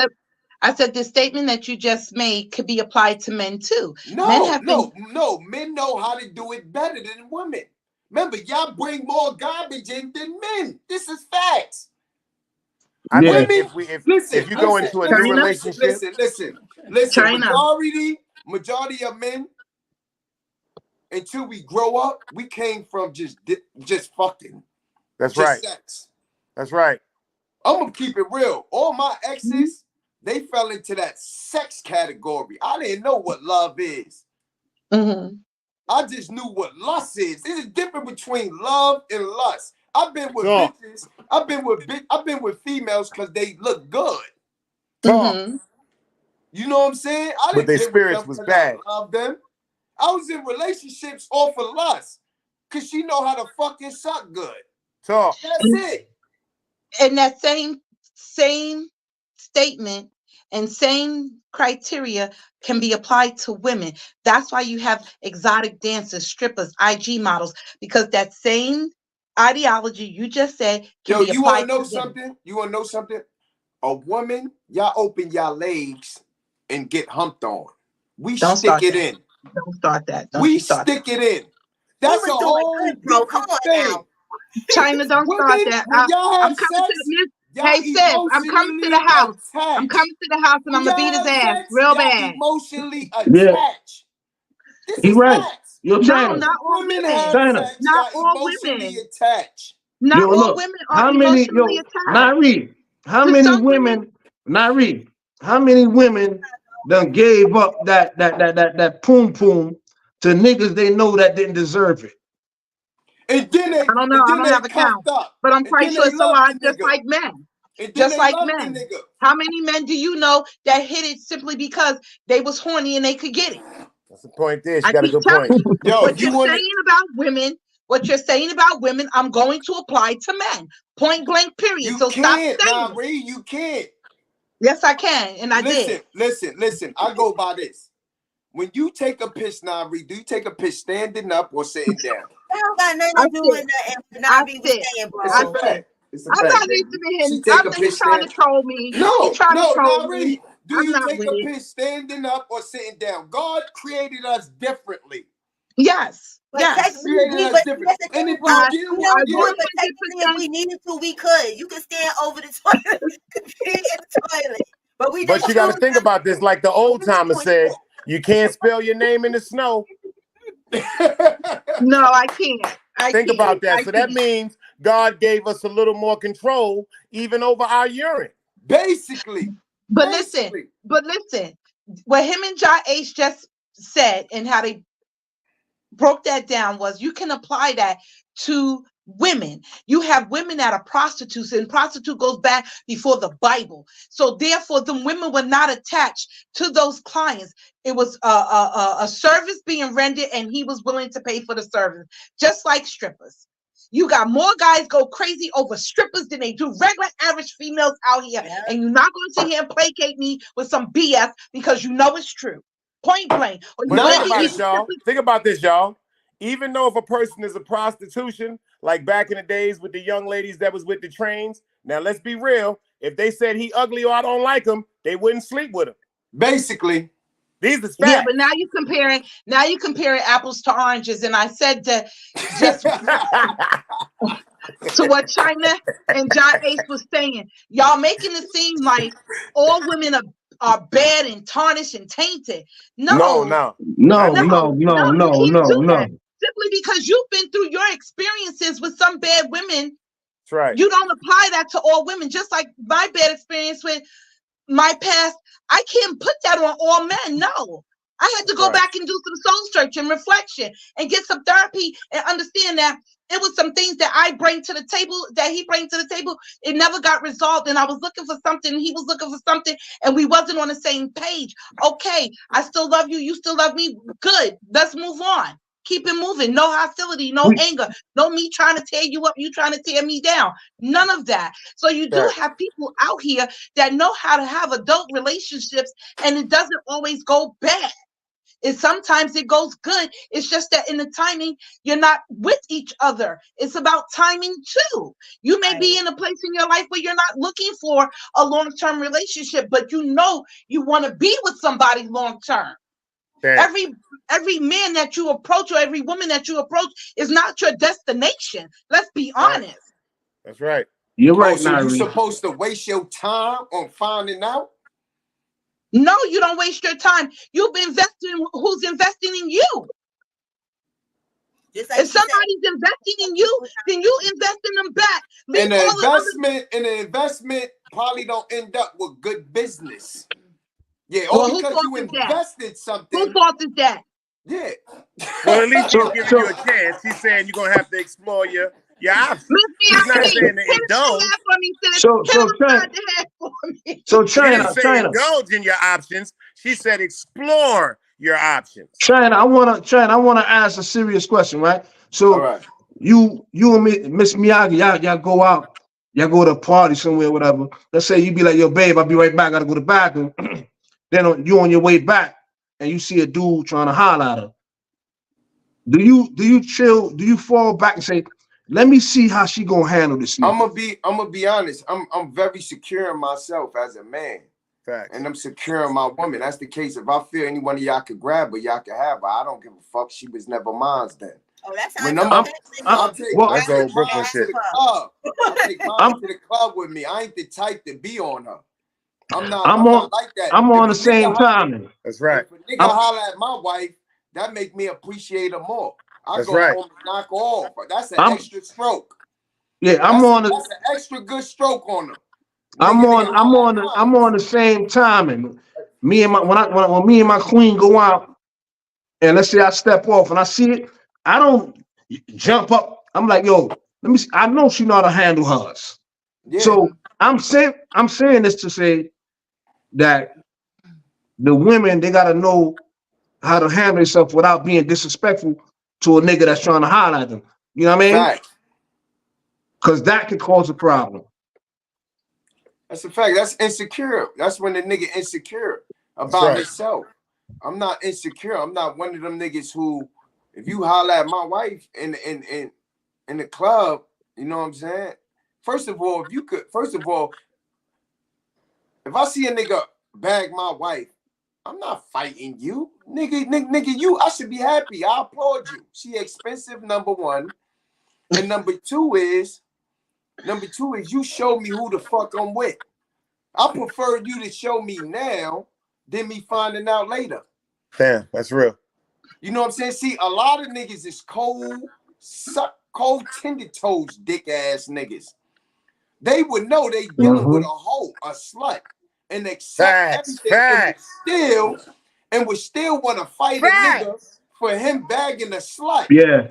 I said the statement that you just made could be applied to men too. No, men know how to do it better than women. Remember, y'all bring more garbage in than men. This is facts. I Women, think if you go into a new relationship, listen. Majority of men, until we grow up, we came from just fucking. That's right. Sex. That's right. I'm gonna keep it real. All my exes, they fell into that sex category. I didn't know what love is. Mm-hmm. I just knew what lust is. There's a difference between love and lust. I've been with bitches. I've been with females because they look good. Mm-hmm. You know what I'm saying? But their spirits was bad. I love them. I was in relationships off of lust because she know how to fucking suck good. Talk. That's it. And that same statement and same criteria can be applied to women. That's why you have exotic dancers, strippers, IG models, because that same ideology you just said can be applied to women. You want to know something? You want to know something? A woman, y'all open y'all legs and get humped on. We stick it in. Don't start that. We stick it in. That's a whole different thing. China, don't start that. I'm coming to the Hey sis, I'm coming to the house. I'm coming to the house and I'm gonna beat his ass real bad. Emotionally attached. He's right. You're no, not all women. Not all women. Not all women are emotionally attached. Nari, how many women done gave up that poom poom to niggas they know that didn't deserve it? And then they, I don't know. I don't have a count, but I'm quite sure so are just like men. Just like men. How many men do you know that hit it simply because they was horny and they could get it? That's the point there. She got a good point. What you're saying about women, I'm going to apply to men. Point blank, period. You so stop saying you can't. Yes, I can, and I did. Listen. I go by this. When you take a piss, Nari, do you take a piss standing up or sitting down? That don't got nothing to do with nothing. Nari was saying, bro. It's a fact. I'm not listening to him. I'm he's trying to troll me. No, me. Do you take a piss standing up or sitting down? God created us differently. Yes. Yes. If we needed to, we could. You could stand over the toilet, in the toilet. But you got to think about this, like the old timer said. You can't spell your name in the snow. No, I can't. Think about that. So that means God gave us a little more control even over our urine. Basically. But listen, what him and John H just said and how they broke that down was you can apply that to women. You have women that are prostitutes, and prostitute goes back before the Bible. So therefore, the women were not attached to those clients. It was a service being rendered, and he was willing to pay for the service, just like strippers. You got more guys go crazy over strippers than they do regular average females out here. Yeah. And you're not going to sit here and placate me with some BS because you know it's true. Point blank. Think about this, y'all. Even though if a person is a prostitution, like back in the days with the young ladies that was with the trains, now let's be real. If they said he ugly or I don't like him, they wouldn't sleep with him. Basically. These are facts. Yeah, but now you're comparing apples to oranges, and I said that just to what China and John Ace was saying. Y'all making it seem like all women are bad and tarnished and tainted. No. Simply because you've been through your experiences with some bad women. That's right. You don't apply that to all women. Just like my bad experience with my past, I can't put that on all men. No, I had to go back and do some soul search and reflection and get some therapy and understand that it was some things that I bring to the table, that he brings to the table. It never got resolved, and I was looking for something, and he was looking for something, and we wasn't on the same page. Okay, I still love you. You still love me. Good. Let's move on. Keep it moving. No hostility, no anger, no me trying to tear you up, you trying to tear me down. None of that. So you do have people out here that know how to have adult relationships, and it doesn't always go bad. Sometimes it goes good. It's just that in the timing, you're not with each other. It's about timing too. You may be in a place in your life where you're not looking for a long-term relationship, but you know you want to be with somebody long-term. Every man that you approach or every woman that you approach is not your destination. Let's be honest. That's right. You're right. So you're supposed to waste your time on finding out? No, you don't waste your time. You've been investing. Who's investing in you? If somebody's investing in you, then you invest in them back. And the investment probably don't end up with good business. Yeah, all because you invested something. Whose fault is that? Yeah. Well, at least you're giving you a chance. He's saying you're gonna have to explore your options. He's not saying to indulge. China, indulge in your options. She said explore your options. China, I wanna ask a serious question, right? So you and Miss Miyagi, y'all go out, y'all go to a party somewhere, whatever. Let's say you be like, yo, babe, I'll be right back. I gotta go to the bathroom. Then you on your way back and you see a dude trying to holler at her. Do you chill? Do you fall back and say, let me see how she gonna handle this? I'm gonna be honest. I'm very secure in myself as a man. Facts. And I'm secure in my woman. That's the case. If I feel any one of y'all could grab her, y'all can have her. I don't give a fuck. She was never mine then. Oh, that's when I'll take mine to the club with me. I ain't the type to be on her. I'm not like that. I'm on the same timing. That's right. If a nigga holler at my wife, that make me appreciate her more. I go home and knock her off. That's an extra stroke. Yeah, that's an extra good stroke on her. I'm on the same timing. When me and my queen go out, and let's say I step off and I see it, I don't jump up. I'm like, yo, let me see. I know she know how to handle hers. Yeah. So I'm saying this to say that the women, they gotta know how to handle themselves without being disrespectful to a nigga that's trying to holler at them. You know what I mean? Right. Because that could cause a problem. That's a fact. That's insecure. That's when the nigga insecure about himself. I'm not insecure. I'm not one of them niggas who, if you holler at my wife in the club, you know what I'm saying? First of all, if I see a nigga bag my wife, I'm not fighting you. Nigga, you, I should be happy. I applaud you. She expensive, number one. And number two is you show me who the fuck I'm with. I prefer you to show me now than me finding out later. Damn, that's real. You know what I'm saying? See, a lot of niggas is cold, cold tender toes, dick ass niggas. They would know they dealing with a hoe, a slut, and accept everything and would still want to fight a nigga for him bagging a slut. Yeah.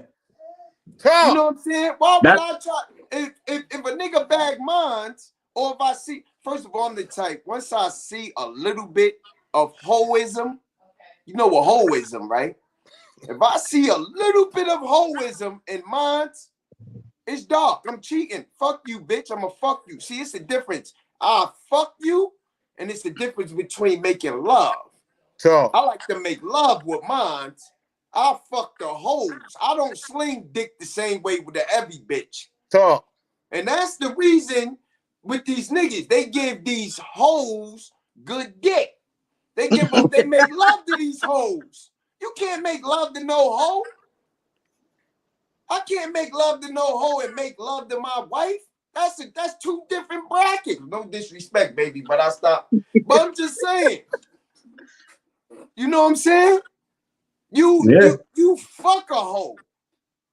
You know what I'm saying? Why would I try? If a nigga bag mine, or if I see, first of all, I'm the type, once I see a little bit of hoism, you know what hoism, right? If I see a little bit of hoism in mine, it's dark. I'm cheating. Fuck you, bitch. I'ma fuck you. See, it's the difference. I fuck you, and it's the difference between making love. So I like to make love with mine. I fuck the hoes. I don't sling dick the same way with the every bitch. Talk. And that's the reason with these niggas, they give these hoes good dick. They make love to these hoes. You can't make love to no hoe. I can't make love to no hoe and make love to my wife. That's two different brackets. No disrespect, baby, but I stopped. But I'm just saying. You know what I'm saying? You fuck a hoe.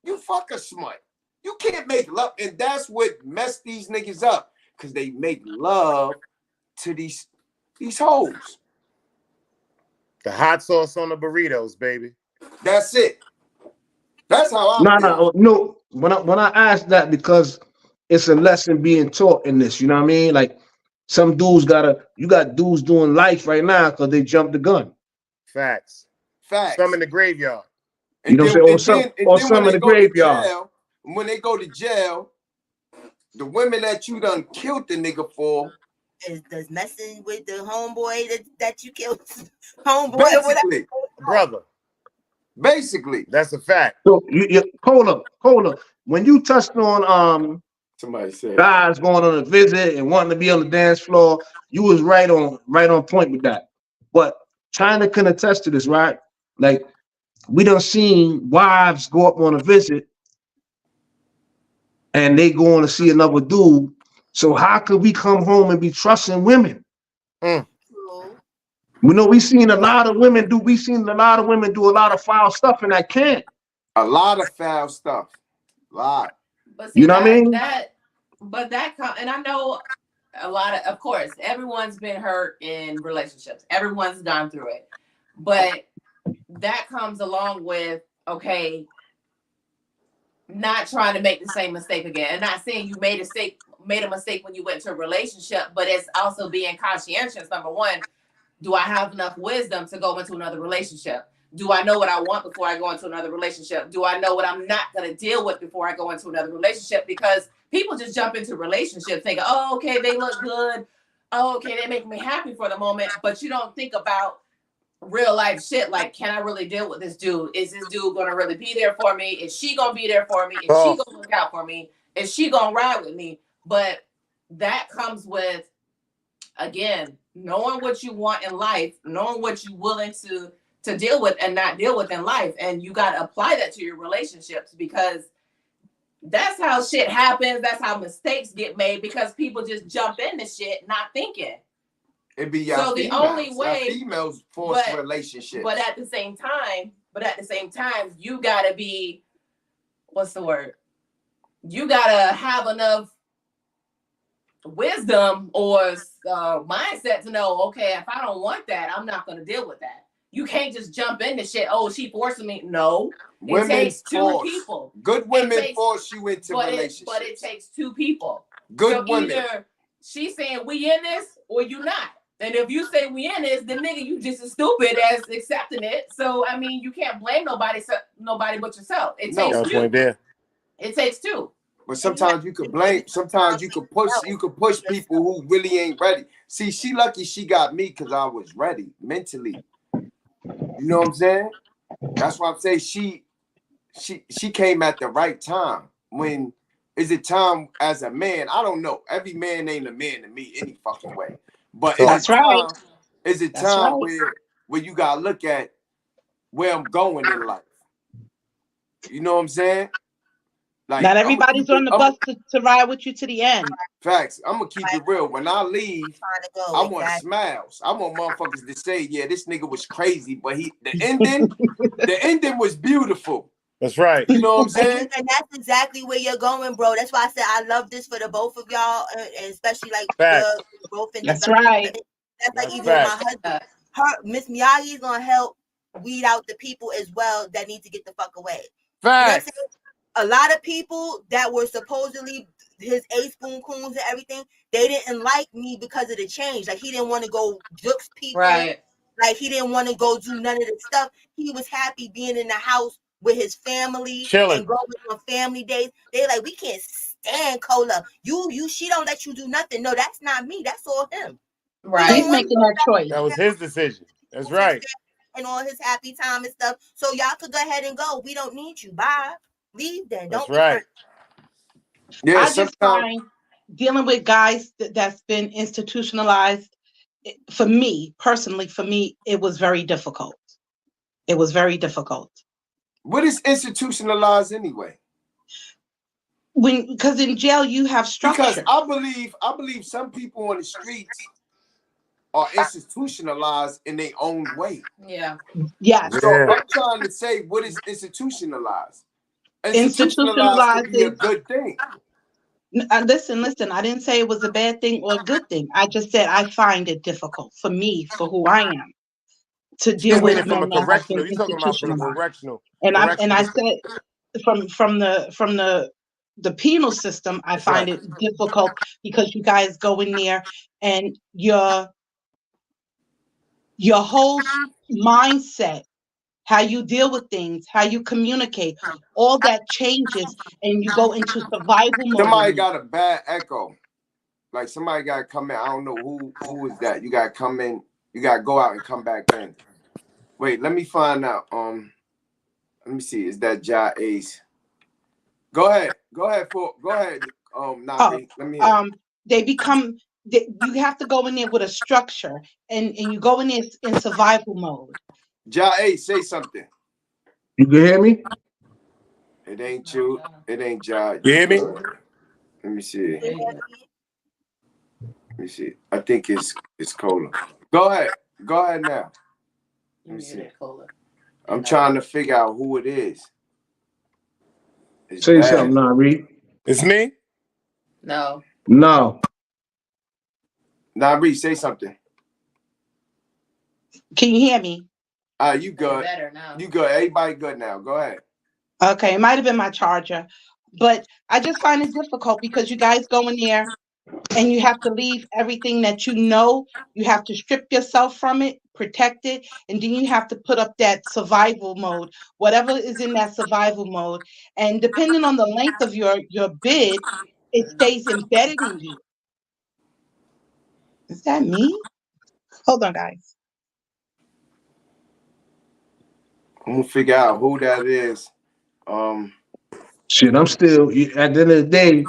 You fuck a smut. You can't make love, and that's what messed these niggas up, because they make love to these hoes. The hot sauce on the burritos, baby. That's it. That's how I feel. No. When I ask that, because it's a lesson being taught in this. You know what I mean? Like some dudes you got dudes doing life right now because they jumped the gun. Facts. Some in the graveyard. You know what I'm saying? Or some in the graveyard. When they go to jail, the women that you done killed the nigga for is messing with the homeboy that you killed. Homeboy basically, or whatever. Brother. Basically. That's a fact. So hold up. When you touched on somebody said guys going on a visit and wanting to be on the dance floor, you was right on point with that. But China can attest to this, right? Like we done seen wives go up on a visit and they going to see another dude. So how could we come home and be trusting women? We know we've seen a lot of women do a lot of foul stuff, and I can't. A lot of foul stuff. A lot. But see, you know what I mean? And I know a lot of course, everyone's been hurt in relationships. Everyone's gone through it. But that comes along with, okay, not trying to make the same mistake again. And not saying you made a mistake when you went to a relationship, but it's also being conscientious. Number one, do I have enough wisdom to go into another relationship? Do I know what I want before I go into another relationship? Do I know what I'm not going to deal with before I go into another relationship? Because people just jump into relationships thinking, oh, okay, they look good. Oh, okay, they make me happy for the moment. But you don't think about real life shit like, can I really deal with this dude? Is this dude going to really be there for me? Is she going to be there for me? Is she going to look out for me? Is she going to ride with me? But that comes with, again, knowing what you want in life, knowing what you're willing to deal with and not deal with in life. And you got to apply that to your relationships, because that's how shit happens. That's how mistakes get made, because people just jump into shit not thinking. It be so the only way females force relationships. But at the same time, you gotta be, what's the word? You gotta have enough wisdom or mindset to know, okay, if I don't want that, I'm not gonna deal with that. You can't just jump into shit. Oh, she forcing me. No, it takes two people. Good women force you into relationships. But it takes two people. Good women. Either she's saying we in this or you not. And if you say we in this, then nigga, you just as stupid as accepting it. So I mean, you can't blame nobody but yourself. It takes two. It takes two. But sometimes you could blame. Sometimes you could push people who really ain't ready. See, she lucky she got me because I was ready mentally. You know what I'm saying? That's why I'm saying she came at the right time. When is it time as a man? I don't know. Every man ain't a man to me any fucking way. But that's right. Is it time where you gotta look at where I'm going in life? You know what I'm saying? Like, not everybody's on the bus to ride with you to the end. Facts. I'm gonna keep it real. When I leave, I want smiles. I want motherfuckers to say, "Yeah, this nigga was crazy," but the ending was beautiful. That's right. You know what I'm saying? And that's exactly where you're going, bro. That's why I said I love this for the both of y'all, and especially like the growth in That's right. That's like even my husband, Miss Miyagi is gonna help weed out the people as well that need to get the fuck away. Facts. You know, a lot of people that were supposedly his A-spoon coons and everything, they didn't like me because of the change. Like he didn't want to go jukes people. Right. Like he didn't want to go do none of the stuff. He was happy being in the house with his family, chilling, and going on family days. They like, we can't stand Cola. She don't let you do nothing. No, that's not me. That's all him. Right. He's making that choice. That was his decision. That's right. And all his happy time and stuff. So y'all could go ahead and go. We don't need you. Bye. Leave then. That's right. Yeah, I just find dealing with guys that's been institutionalized, for me, personally, it was very difficult. It was very difficult. What is institutionalized anyway? Because in jail you have structure. Because I believe some people on the streets are institutionalized in their own way. Yeah. Yeah. So I'm trying to say, what is institutionalized? Institutionalized could be a good thing. Listen. I didn't say it was a bad thing or a good thing. I just said I find it difficult for me, for who I am, to deal with from a correctional. You're talking about from a correctional. And I said from the penal system, I find it difficult because you guys go in there and your whole mindset, how you deal with things, how you communicate, all that changes, and you go into survival mode. Somebody got a bad echo. Like somebody got to come in. I don't know who is that. You got to come in. You got to go out and come back in. Wait, let me find out. Let me see. Is that Ja Ace? Go ahead. Navi. Let me hear. You have to go in there with a structure, and you go in there in survival mode. Ja Ace, say something. You can hear me? It ain't you. It ain't Ja. You hear me? Let me see. I think it's Cola. Go ahead now. Let me see. I'm trying to figure out who it is. Say something, Nari. It's me? No. Nari, say something. Can you hear me? You good. Better now. You good. Everybody good now. Go ahead. Okay, it might have been my charger. But I just find it difficult because you guys go in there and you have to leave everything that you know. You have to strip yourself from it, protect it, and then you have to put up that survival mode, whatever is in that survival mode. And depending on the length of your bid, it stays embedded in you. Is that me? Hold on, guys. I'm gonna figure out who that is. Shit, I'm still at the end of the day,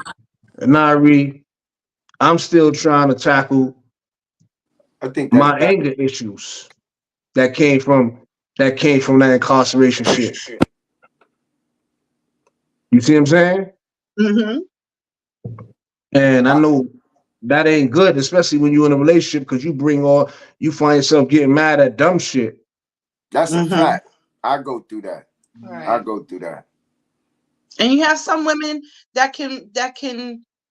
Nari, I'm still trying to tackle my anger issues that came from that incarceration shit. You see what I'm saying? Mm-hmm. And I know that ain't good, especially when you're in a relationship, because you find yourself getting mad at dumb shit. That's a fact. I go through that. Right. And you have some women that can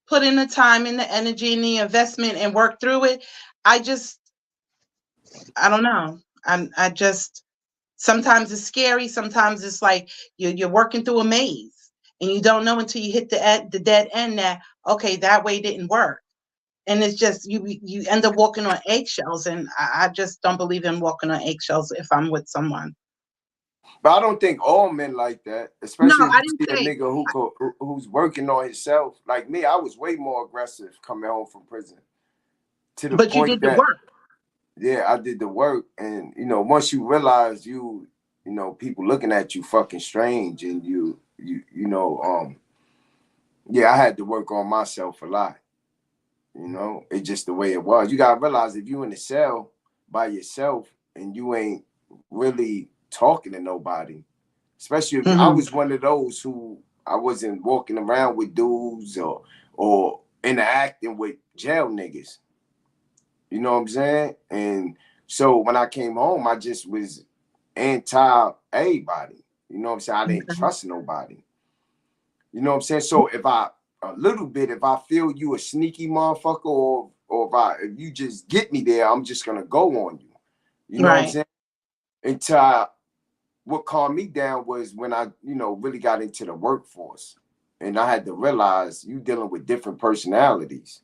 put in the time and the energy and the investment and work through it. I don't know. I just sometimes it's scary. Sometimes it's like you're working through a maze and you don't know until you hit the dead end that, okay, that way didn't work. And it's just you end up walking on eggshells, and I just don't believe in walking on eggshells if I'm with someone. But I don't think all men like that, especially if you see a nigga who's working on himself. Like me, I was way more aggressive coming home from prison. But you did the work. Yeah, I did the work, and once you realize people looking at you fucking strange, and I had to work on myself a lot. It's just the way it was. You gotta realize if you in the cell by yourself and you ain't really talking to nobody, especially if I was one of those who I wasn't walking around with dudes or interacting with jail niggas. You know what I'm saying? And so when I came home, I just was anti everybody. You know what I'm saying? I didn't trust nobody. You know what I'm saying? So if I feel you a sneaky motherfucker, or if you just get me there, I'm just gonna go on you. You know what I'm saying? Until what calmed me down was when I, really got into the workforce, and I had to realize you dealing with different personalities.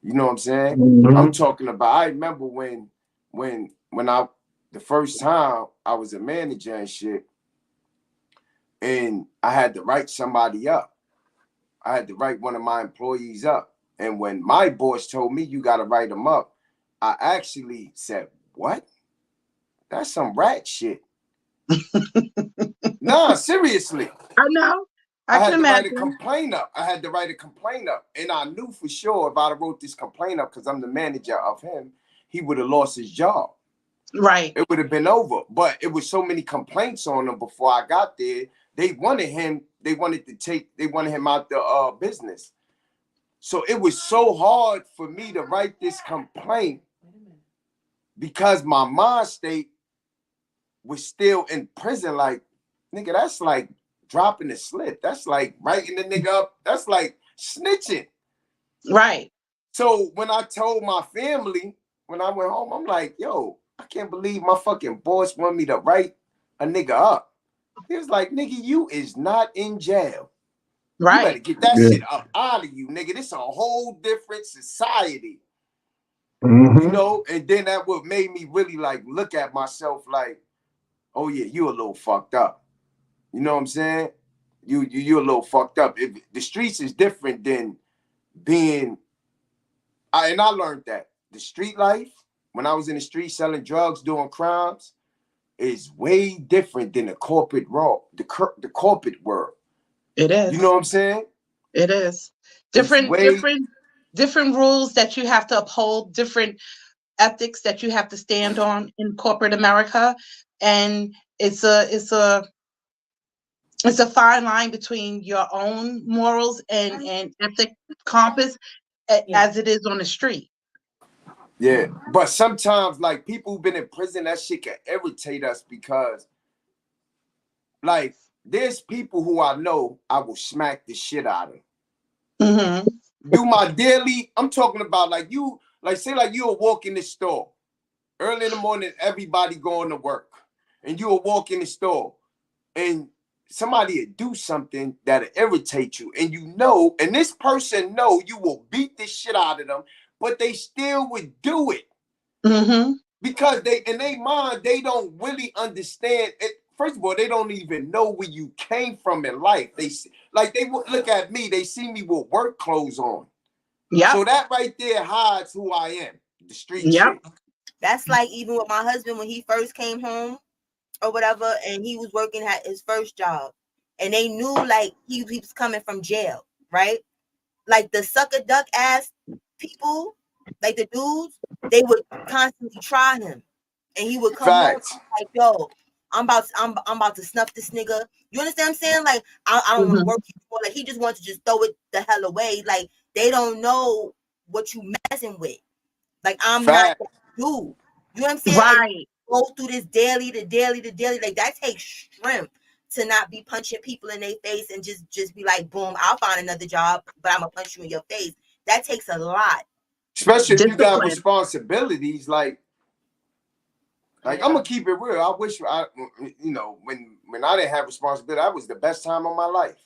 You know what I'm saying? Mm-hmm. I'm talking about. I remember when the first time I was a manager and shit, and I had to write somebody up. I had to write one of my employees up. And when my boss told me you got to write them up, I actually said, what? That's some rat shit. Nah, seriously. I know. I had to write a complaint up. And I knew for sure if I wrote this complaint up, because I'm the manager of him, he would have lost his job. Right. It would have been over. But it was so many complaints on him before I got there. They wanted him out the business. So it was so hard for me to write this complaint because my mind state was still in prison. Like, nigga, that's like dropping the slip. That's like writing the nigga up. That's like snitching. Right. So when I told my family, when I went home, I'm like, yo, I can't believe my fucking boss wanted me to write a nigga up. He was like, nigga, you is not in jail. Right. You better get that shit up out of you, nigga. This a whole different society. Mm-hmm. You know, and then that what made me really like look at myself like, oh yeah, you a little fucked up. You know what I'm saying? You a little fucked up. If the streets is different than being, and I learned that the street life, when I was in the street selling drugs, doing crimes, is way different than the corporate world, the corporate world. It is. You know what I'm saying? It is. Different rules that you have to uphold, different ethics that you have to stand on in corporate America. And it's a fine line between your own morals and ethic compass as it is on the street. Yeah, but sometimes like people who've been in prison, that shit can irritate us because like there's people who I know I will smack the shit out of. Mm-hmm. Do my daily, I'm talking about like you, like say like you'll walk in the store early in the morning, everybody going to work, and you'll walk in the store and somebody will do something that'll irritate you, and and this person know you will beat the shit out of them, but they still would do it. Mm-hmm. Because in their mind, they don't really understand it. First of all, they don't even know where you came from in life. They would look at me, they see me with work clothes on. Yeah. So that right there hides who I am. The street shit. That's like even with my husband when he first came home or whatever, and he was working at his first job, and they knew like he was coming from jail, right? Like the sucker duck ass people, like the dudes, they would constantly try him, and he would come home like, yo, I'm about to snuff this nigga. You understand what I'm saying? Like I don't want to work anymore. Like he just wants to just throw it the hell away. Like they don't know what you messing with. Like I'm not that dude. You know what I'm saying? Right. Like, go through this daily. Like that takes strength to not be punching people in their face and just be like, boom, I'll find another job, but I'm gonna punch you in your face. That takes a lot. Especially if you got responsibilities, like I'm gonna keep it real. I wish when I didn't have responsibility, that was the best time of my life.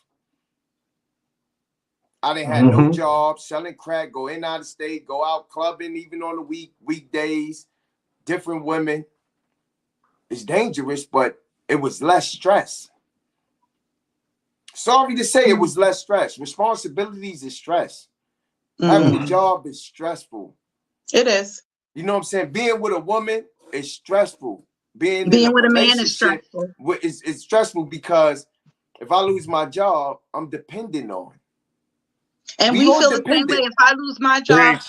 I didn't have no job, selling crack, go in and out of state, go out clubbing, even on the weekdays, different women. It's dangerous, but it was less stress. Sorry to say it was less stress. Responsibilities is stress. Having a job is stressful. It is. You know what I'm saying? Being with a woman is stressful. Being with a man is stressful. It's stressful because if I lose my job, I'm dependent on. And we feel the same way. If I lose my job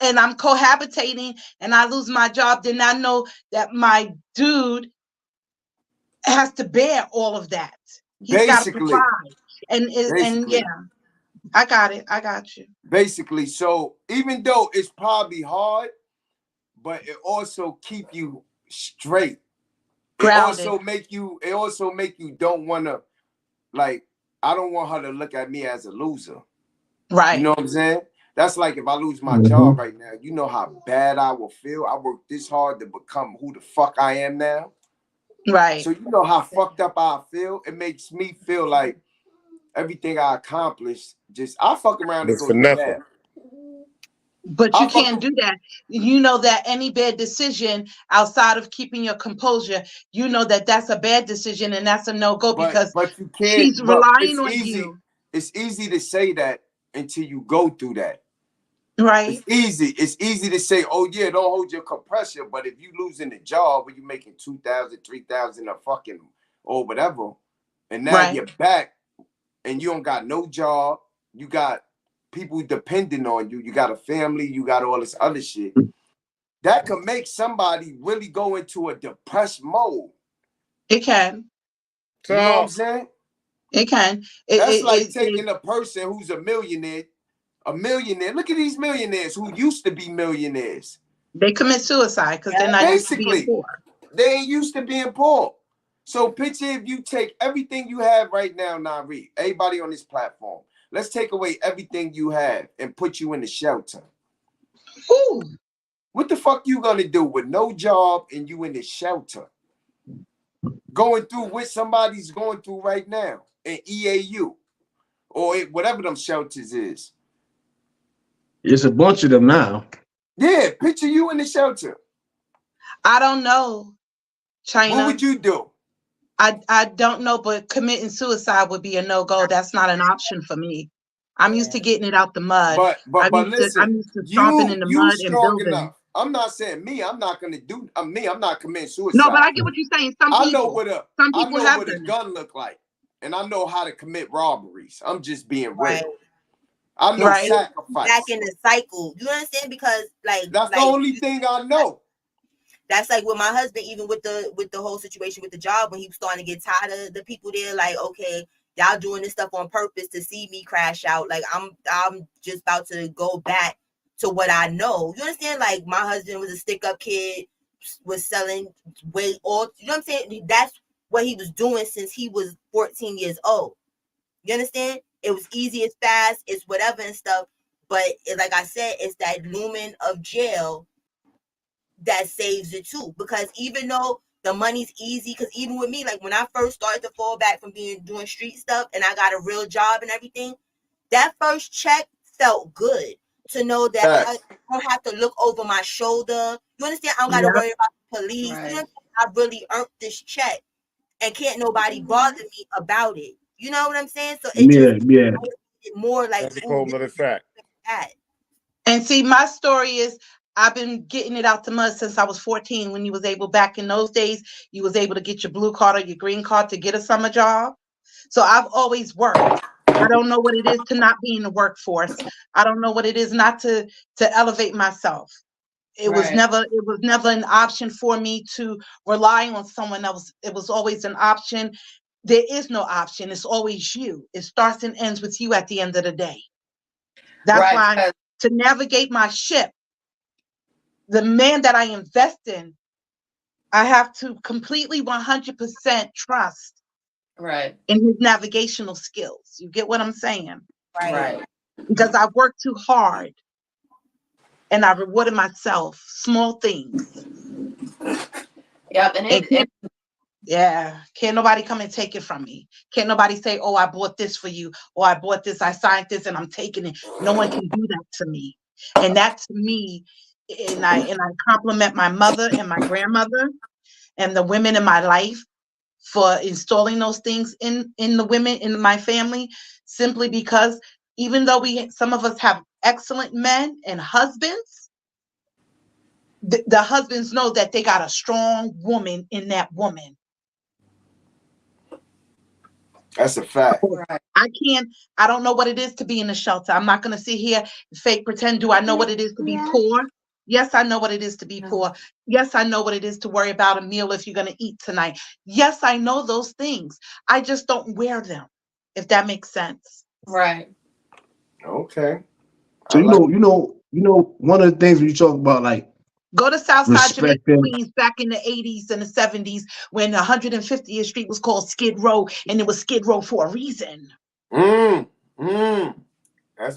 and I'm cohabitating and I lose my job, then I know that my dude has to bear all of that. He's got to provide. And Basically. yeah, I got it. I got you. Basically, so even though it's probably hard, but it also keep you straight. Grounded. It also make you don't want to, like, I don't want her to look at me as a loser. Right. You know what I'm saying? That's like if I lose my job right now, you know how bad I will feel. I worked this hard to become who the fuck I am now. Right. So you know how fucked up I feel? It makes me feel like everything I accomplished, I fuck around and go to jail. But you can't do that. You know that any bad decision outside of keeping your composure, you know that that's a bad decision and that's a no-go because but you can't, she's relying on you. It's easy to say that until you go through that. Right. It's easy to say, oh yeah, don't hold your compression. But if you losing the job where you're making 2,000, 3,000 a fucking or whatever, and now you're back and you don't got no job, you got people depending on you, you got a family, you got all this other shit, that can make somebody really go into a depressed mode. It can. You know what I'm saying? It can. That's like taking a person who's a millionaire. Look at these millionaires who used to be millionaires. They commit suicide because they're not used to being poor. They ain't used to being poor. So picture if you take everything you have right now, Nari, everybody on this platform, let's take away everything you have and put you in the shelter. Ooh. What the fuck you gonna do with no job and you in the shelter? Going through what somebody's going through right now in EAU or whatever them shelters is. It's a bunch of them now. Yeah, picture you in the shelter. I don't know, China. What would you do? I don't know, but committing suicide would be a no-go. That's not an option for me. I'm used to getting it out the mud. But listen, I'm used to stomping in the mud and building. Enough. I'm not saying me. I'm not gonna do. I'm not committing suicide. No, but I get what you're saying. Some people know what a done gun look like, and I know how to commit robberies. I'm just being real. I know sacrifice. Back in the cycle, you understand? Because like that's the only thing I know. That's like with my husband, even with the whole situation with the job, when he was starting to get tired of the people there, like, okay, y'all doing this stuff on purpose to see me crash out. Like I'm just about to go back to what I know. You understand? Like my husband was a stick-up kid, was selling weight, all you know what I'm saying? That's what he was doing since he was 14 years old. You understand? It was easy, it's fast, it's whatever and stuff. But like I said, it's that looming of jail that saves it too. Because even though the money's easy, because even with me, like when I first started to fall back from doing street stuff and I got a real job and everything, that first check felt good to know that I don't have to look over my shoulder. You understand? I don't got to worry about the police. Right. You know, I really earned this check and can't nobody bother me about it. You know what I'm saying? So it more like that's a whole other fact. And see, my story is I've been getting it out the mud since I was 14. When you was able, back in those days, you was able to get your blue card or your green card to get a summer job. So I've always worked. I don't know what it is to not be in the workforce. I don't know what it is not to elevate myself. It was never an option for me to rely on someone else. It was always an option. There is no option. It's always you. It starts and ends with you at the end of the day. That's why to navigate my ship, the man that I invest in, I have to completely 100% trust in his navigational skills. You get what I'm saying? Right. Because I worked too hard and I rewarded myself small things. Yep. And can't nobody come and take it from me. Can't nobody say, oh, I bought this for you, or I bought this, I signed this and I'm taking it. No one can do that to me. And that to me, and I compliment my mother and my grandmother and the women in my life for installing those things in the women in my family, simply because even though some of us have excellent men and husbands, the husbands know that they got a strong woman in that woman. That's a fact. I don't know what it is to be in a shelter. I'm not going to sit here and fake pretend. Do I know what it is to be poor? Yes, I know what it is to be poor. Yes, I know what it is to worry about a meal if you're going to eat tonight. Yes, I know those things. I just don't wear them. if that makes sense. Right. Okay. So you know, one of the things when you talk about like Go to Southside Jamaica, respecting, Queens back in the 80s and the 70s when 150th Street was called Skid Row, and it was Skid Row for a reason. That's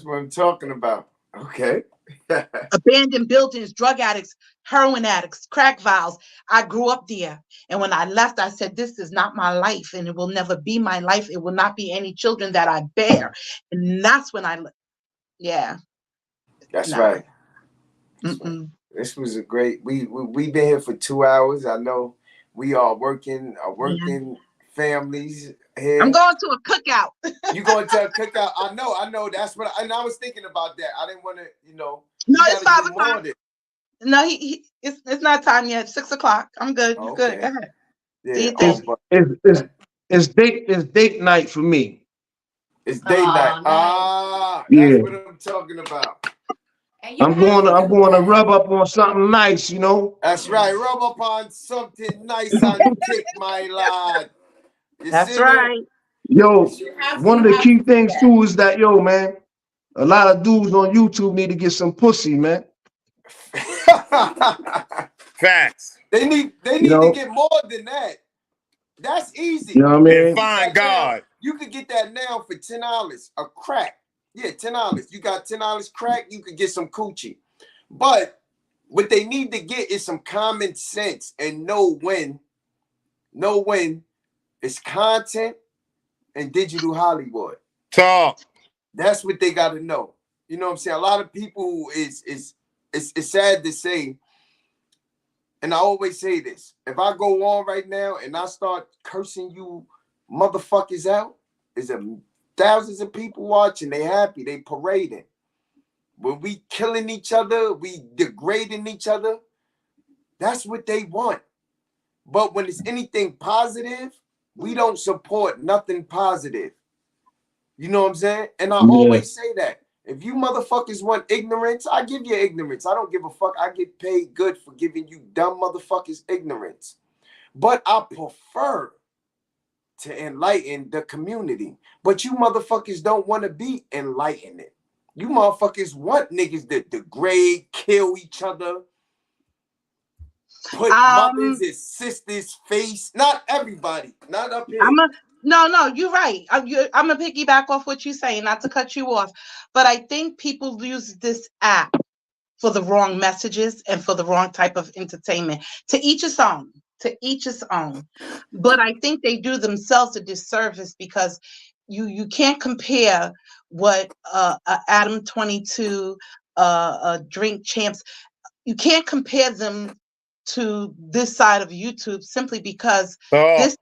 what I'm talking about. Okay. Abandoned buildings, drug addicts, heroin addicts, crack vials. I grew up there. And when I left, I said, this is not my life, and it will never be my life. It will not be any children that I bear. And that's when That's right. This was a great. We've been here for 2 hours. I know we are working families here. I'm going to a cookout. You going to a cookout? I know. That's what. And I was thinking about that. I didn't want to, No, it's 5 o'clock. No, it's not time yet. 6 o'clock. I'm good. You good? Go ahead. Yeah. It's date night for me. It's date night. Nice. That's what I'm talking about. I'm going to rub up on something nice, you know. That's right. Rub up on something nice on the dick, my lad. That's right. Yo, one of the key things too is that, yo, man, a lot of dudes on YouTube need to get some pussy, man. Facts. They need to get more than that. That's easy. You know what I mean? Find God. You could get that now for $10 a crack. Yeah, $10. You got $10 crack, you could get some coochie. But what they need to get is some common sense and know when it's content and digital Hollywood. Talk. That's what they got to know. You know what I'm saying? A lot of people it's sad to say, and I always say this: if I go on right now and I start cursing you motherfuckers out, is thousands of people watching. They happy. They parading. When we killing each other, we degrading each other. That's what they want. But when it's anything positive, we don't support nothing positive. You know what I'm saying? And I always say that. If you motherfuckers want ignorance, I give you ignorance. I don't give a fuck. I get paid good for giving you dumb motherfuckers ignorance. But I prefer to enlighten the community. But you motherfuckers don't want to be enlightened. You motherfuckers want niggas to degrade, kill each other, put mothers and sisters' face. Not everybody. Not up here. No, you're right. I'm gonna piggyback off what you're saying, not to cut you off, but I think people use this app for the wrong messages and for the wrong type of entertainment. To each his own. To each his own. But I think they do themselves a disservice because you can't compare what Adam 22, Drink Champs. You can't compare them to this side of YouTube simply because this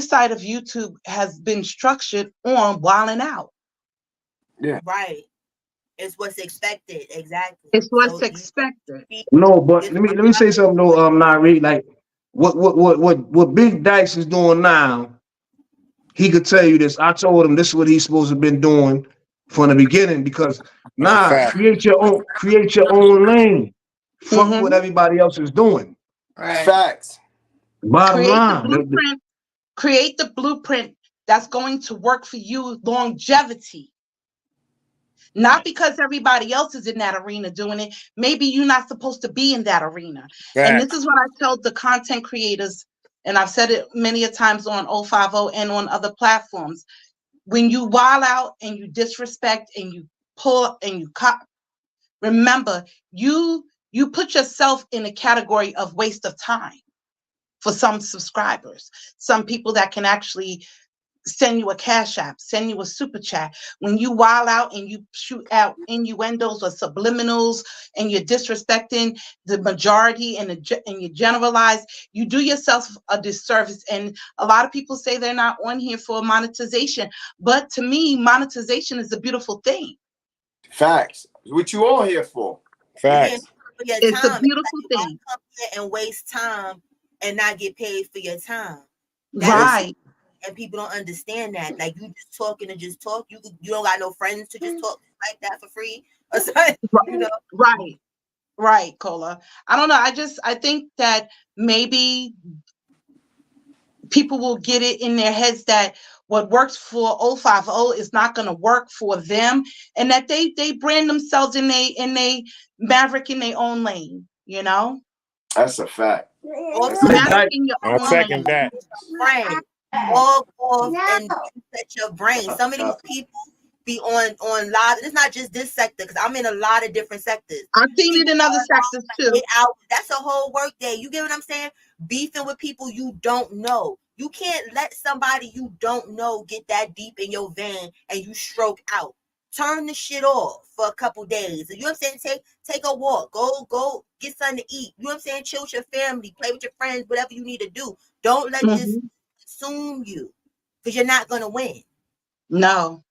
side of YouTube has been structured on wilding out. Yeah. Right. It's what's expected. Exactly. It's what's expected. No, but let me say something though, Nari. Like what Big Dice is doing now, he could tell you this. I told him this is what he's supposed to have been doing from the beginning because create your own lane. Fuck what everybody else is doing. Right. Facts. Bottom line. Create the blueprint that's going to work for you longevity. Not because everybody else is in that arena doing it. Maybe you're not supposed to be in that arena. Facts. And this is what I tell the content creators, and I've said it many a times on 050 and on other platforms. When you wild out and you disrespect and you pull and you cut, remember, you put yourself in a category of waste of time for some subscribers, some people that can actually send you a cash app, send you a super chat. When you wild out and you shoot out innuendos or subliminals and you're disrespecting the majority and you generalize, you do yourself a disservice. And a lot of people say they're not on here for monetization. But to me, monetization is a beautiful thing. Facts. What you all here for? Facts. It's a beautiful thing. Come here and waste time and not get paid for your time. Right. And people don't understand that. Like, you just talking to just talk. You don't got no friends to just talk like that for free or something. You know? Right, Cola. I don't know. I think that maybe people will get it in their heads that what works for 050 is not going to work for them, and that they brand themselves in they maverick in their own lane, you know. That's a fact. Also, Maverick in your I'll own second lane. that. brain. All off and set your brain. Some of these people be on live. It's not just this sector, because I'm in a lot of different sectors. I've seen it in other sectors too. That's a whole work day. You get what I'm saying? Beefing with people you don't know. You can't let somebody you don't know get that deep in your van and you stroke out. Turn the shit off for a couple days. You know what I'm saying? Take a walk. Go get something to eat. You know what I'm saying? Chill with your family. Play with your friends. Whatever you need to do. Don't let this consume you, because you're not gonna win. No.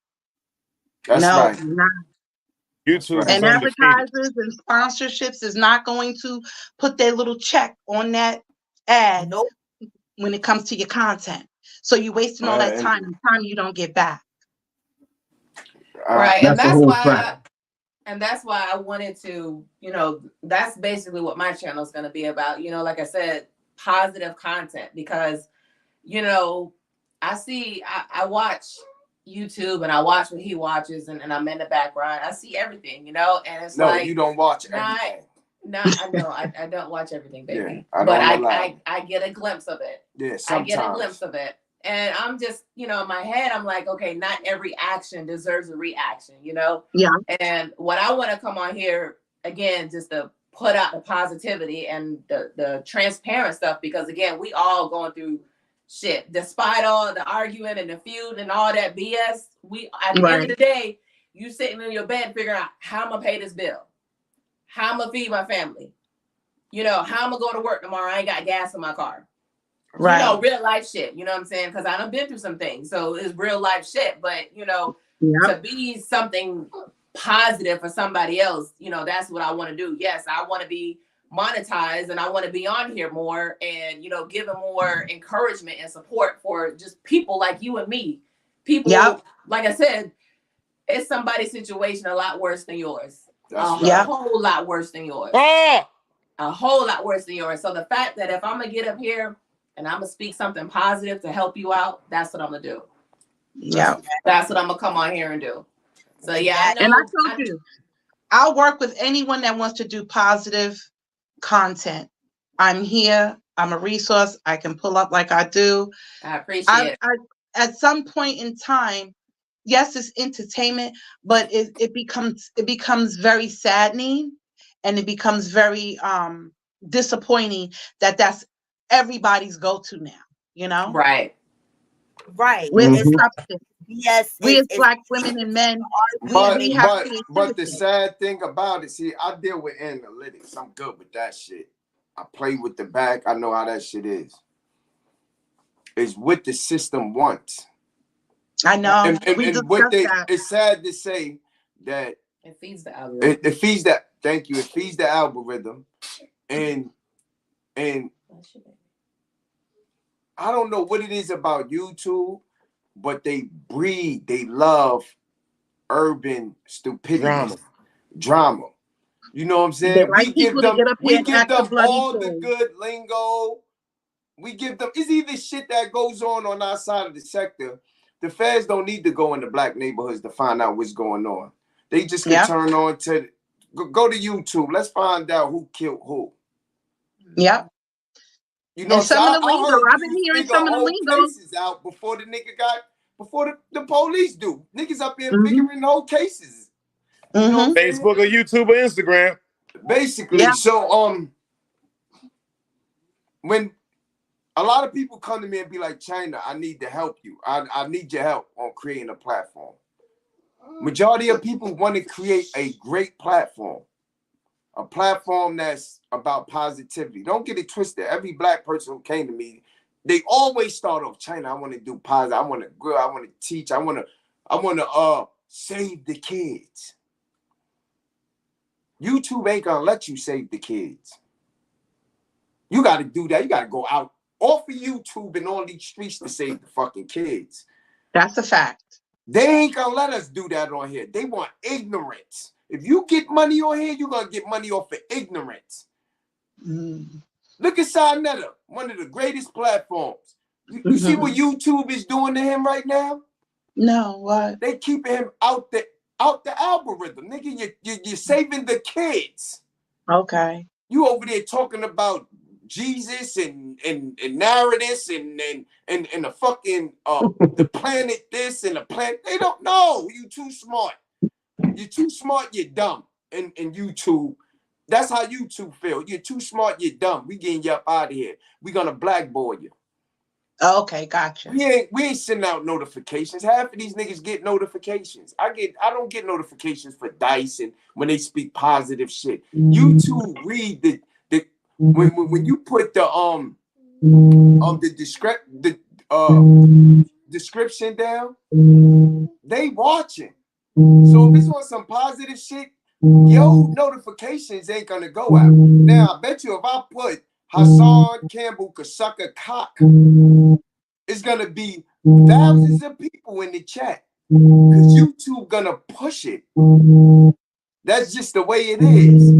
That's no, right. not. YouTube And is advertisers and sponsorships is not going to put their little check on that ad when it comes to your content. So you're wasting all that time you don't get back. Right. That's And that's why I wanted to, you know, that's basically what my channel is going to be about. You know, like I said, positive content, because, you know, I watch YouTube and I watch what he watches, and I'm in the background. I see everything, you know, and it's like, you don't watch everything. No, I know I don't watch everything, baby. Yeah, but I get a glimpse of it. Yeah, sometimes. I get a glimpse of it. And I'm just, you know, in my head, I'm like, okay, not every action deserves a reaction, you know? Yeah. And what I want to come on here, again, just to put out the positivity and the transparent stuff, because, again, we all going through shit. Despite all the arguing and the feud and all that BS, at the end of the day, you sitting in your bed figuring out how I'm going to pay this bill, how I'm going to feed my family, you know, how I'm going to go to work tomorrow. I ain't got gas in my car. Right. You know, real life shit. You know what I'm saying? Because I done been through some things. So it's real life shit. But, you know, to be something positive for somebody else, you know, that's what I want to do. Yes, I want to be monetized and I want to be on here more and, you know, giving more encouragement and support for just people like you and me. People, like I said, it's somebody's situation a lot worse than yours. A whole lot worse than yours. A whole lot worse than yours. So the fact that if I'm going to get up here and I'm going to speak something positive to help you out, that's what I'm going to do. Yeah. That's what I'm going to come on here and do. So, yeah. And I told you, I'll work with anyone that wants to do positive content. I'm here. I'm a resource. I can pull up like I do. I appreciate it. At some point in time, yes, it's entertainment, but it becomes very saddening, and it becomes very disappointing that that's everybody's go-to now, you know? Right. With substance. Yes. We as Black women and men, but the sad thing about it, see, I deal with analytics. I'm good with that shit. I play with the back. I know how that shit is. It's what the system wants. I know. And what it's sad to say that it feeds the algorithm. It feeds that. Thank you. It feeds the algorithm, and I don't know what it is about YouTube, but they love urban stupidity, drama. You know what I'm saying? We give them all the good lingo. We give them, it's either shit that goes on our side of the sector. The feds don't need to go into black neighborhoods to find out what's going on. They just can turn on to, go to YouTube. Let's find out who killed who. Yep. You know, some of the lingo, I've been hearing some of the lingo cases out before the nigga before the police do. Niggas up here figuring whole cases. You know, Facebook or YouTube or Instagram. Basically, so when a lot of people come to me and be like, China, I need to help you. I need your help on creating a platform. Majority of people want to create a great platform. A platform that's about positivity. Don't get it twisted. Every black person who came to me, they always start off, China, I want to do positive. I want to grow. I want to teach. I want to save the kids. YouTube ain't gonna let you save the kids. You got to do that. You got to go out off of YouTube and on these streets to save the fucking kids. That's a fact. They ain't gonna let us do that on here. They want ignorance. If you get money on here, you're gonna get money off of ignorance. Look at Sarnetta, one of the greatest platforms. You see what YouTube is doing to him right now? No, what? They keeping him out the algorithm, nigga. You're saving the kids. Okay. You over there talking about Jesus and narratives and the fucking the planet this and the planet. They don't know. You too smart. You're too smart. You're dumb. And YouTube. That's how YouTube feel. You're too smart. You're dumb. We getting you up out of here. We gonna blackball you. Okay, gotcha. We ain't sending out notifications. Half of these niggas get notifications. I don't get notifications for Dice and when they speak positive shit. YouTube read the when you put the description down, they watching. So if it's on some positive shit, your notifications ain't gonna go out. Now I bet you if I put Hassan Campbell could suck a cock, it's gonna be thousands of people in the chat because YouTube gonna push it. That's just the way it is.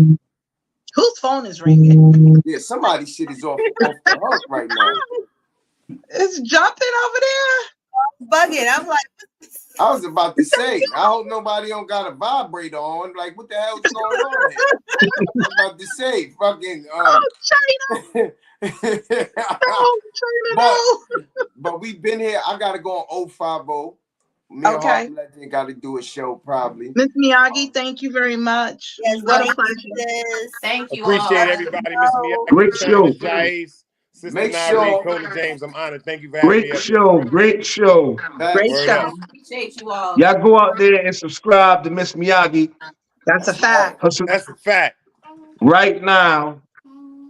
Whose phone is ringing? Yeah, somebody's shit is off the hook right now. It's jumping over there. Bugging. I'm like, I was about to say, I hope nobody don't got a vibrator on. Like, what the hell's going on here? I was about to say, fucking. China. But we've been here. I gotta go on 050. Me okay. and Legend got to do a show probably. Miss Miyagi, thank you very much. Yes, what a pleasure. Thank you. Appreciate everybody, Miss Miyagi. Great show. Sister Make Nari, sure. Coda James, I'm honored. Thank you for having me. Great show. Great show. Great show. Appreciate you all. Y'all go out there and subscribe to Miss Miyagi. That's a fact. That's a fact. Right now.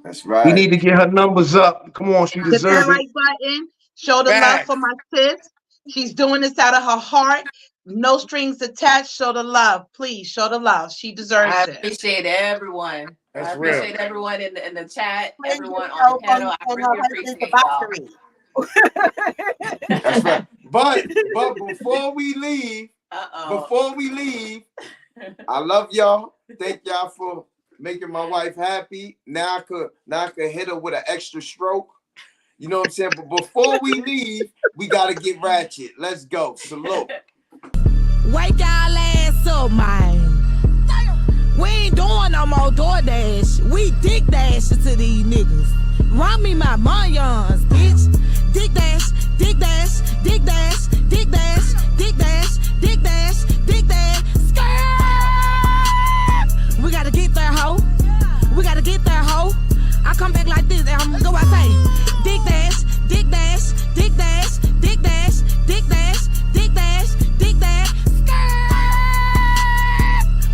That's right. We need to get her numbers up. Come on, she Hit deserves that it. like button. Show the love for my sis. She's doing this out of her heart. No strings attached. Show the love. Please show the love. She deserves it. I appreciate everyone. That's I appreciate real. everyone in the chat, everyone on the panel. I really appreciate y'all. That's right. But before we leave, I love y'all. Thank y'all for making my wife happy. Now I could hit her with an extra stroke. You know what I'm saying? But before we leave, we gotta get ratchet. Let's go. Salute. Wake y'all ass up, man. We ain't doing no more DoorDash. We dick dashes to these niggas. Run me my millions, bitch. Dick dash, dick dash, dick dash, dick dash, dick dash, dick dash, dick dash. Skirt! We gotta get there, hoe. We gotta get there, hoe. I come back like this and I'm gonna go out say, dick dash, dick dash, dick dash, dick dash, dick dash, dick dash, dick dash.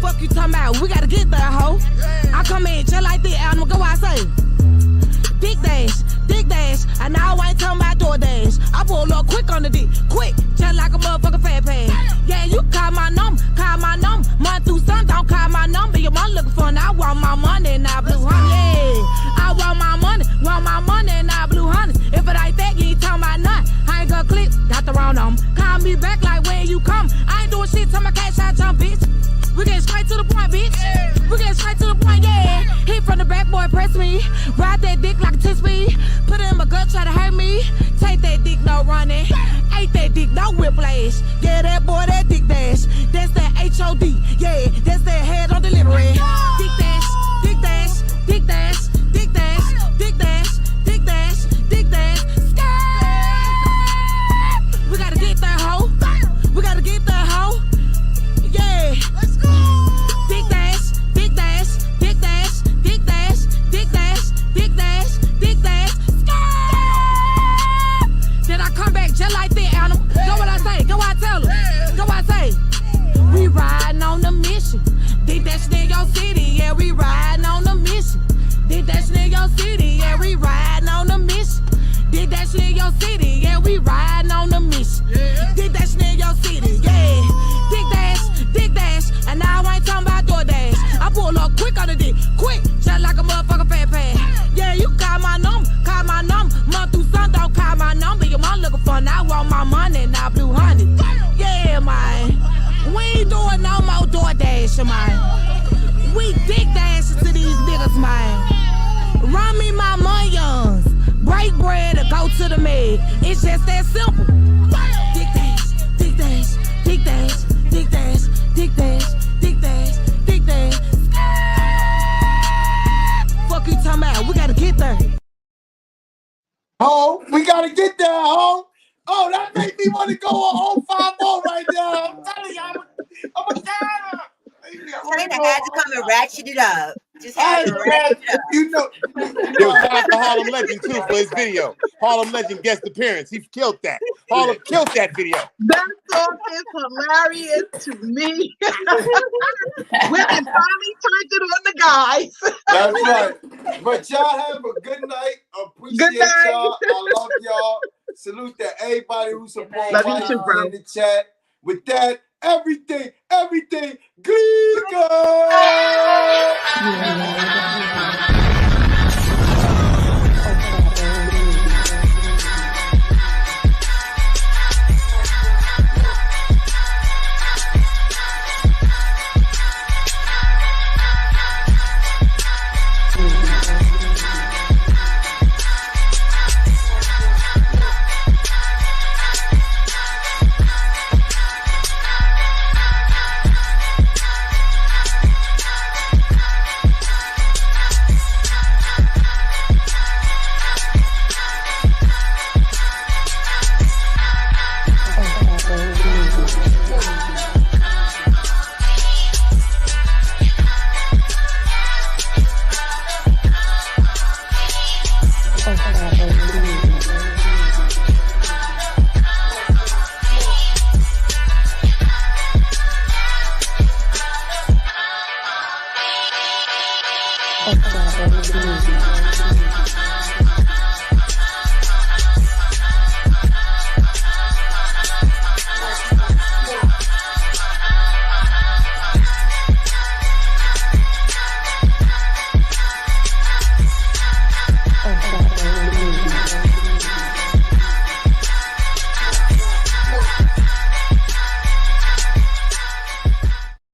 Fuck you talking about? We gotta get there, hoe. I come in just like this, and I'ma go out say, dick dash, and now I ain't talking about DoorDash. I pull up quick on the dick, quick, just like a motherfucking fat pad. Yeah, you call my number, month through sun, don't call my number. Your mom looking for, and I want my money, and I blue honey. Yeah, I want my money, and I blue honey. If it ain't that, you ain't talking about nothing. I ain't gonna click, got the wrong number. Call me back like when you come. I ain't doing shit till my cash out jump, bitch. We get straight to the point, bitch. We get straight to the point, yeah. Hit from the back, boy, press me. Ride that dick like a 10-speed. Put it in my gut, try to hurt me. Take that dick, no running. Ain't that dick, no whiplash. Yeah, that boy, that dick dash. That's that HOD. Yeah, that's that head on delivery. Dick dash, dick dash, dick dash, dick dash, dick dash, dick dash, dick dash. Skirt! We gotta get that hoe. We gotta get that hoe. Yeah. Let's go. Dick dash, dick dash, dick dash, dick dash, dick dash, dick dash, dick dash. Then I come back just like that, animal. Go what I say, go what I tell them. Go what I say. We riding on the mission. Dick dash in your city, yeah, we riding on the mission. Dick dash in your city, yeah, we riding on the mission. Dick dash in your city, yeah, we riding on the mission. Dick dash in your city, yeah. Dick dash, and now I ain't talking about DoorDash. I pull up quick on the dick, quick, just like a motherfucking fat pad. Yeah, you call my number, month through sun, don't call my number. Your mom looking for, now I want my money, now blue honey. Yeah, man, we ain't doing no more DoorDash, man. We dick dashes to these niggas, man. Run me my millions, break break bread or go to the med. It's just that simple. Dick dash, dick dash, dick dash, dick dash, dick dash, dick dash, dick dash. Fuck you talking about? We gotta get there. Ho, we gotta get there, ho. Oh, that made me want to go on 050 right now. I'm telling you, I'm a dad. China had to come and ratchet it up. Just had to ratchet it up. You know. Yo, shout out to Harlem Legend too for his video. Harlem Legend guest appearance. He killed that. Harlem killed that video. That song is hilarious to me. Women finally turned it on the guys. That's right. But y'all have a good night. Appreciate y'all. I love y'all. Salute to everybody who supports Love you too, bro. in the chat. With that, everything, Glico! Oh,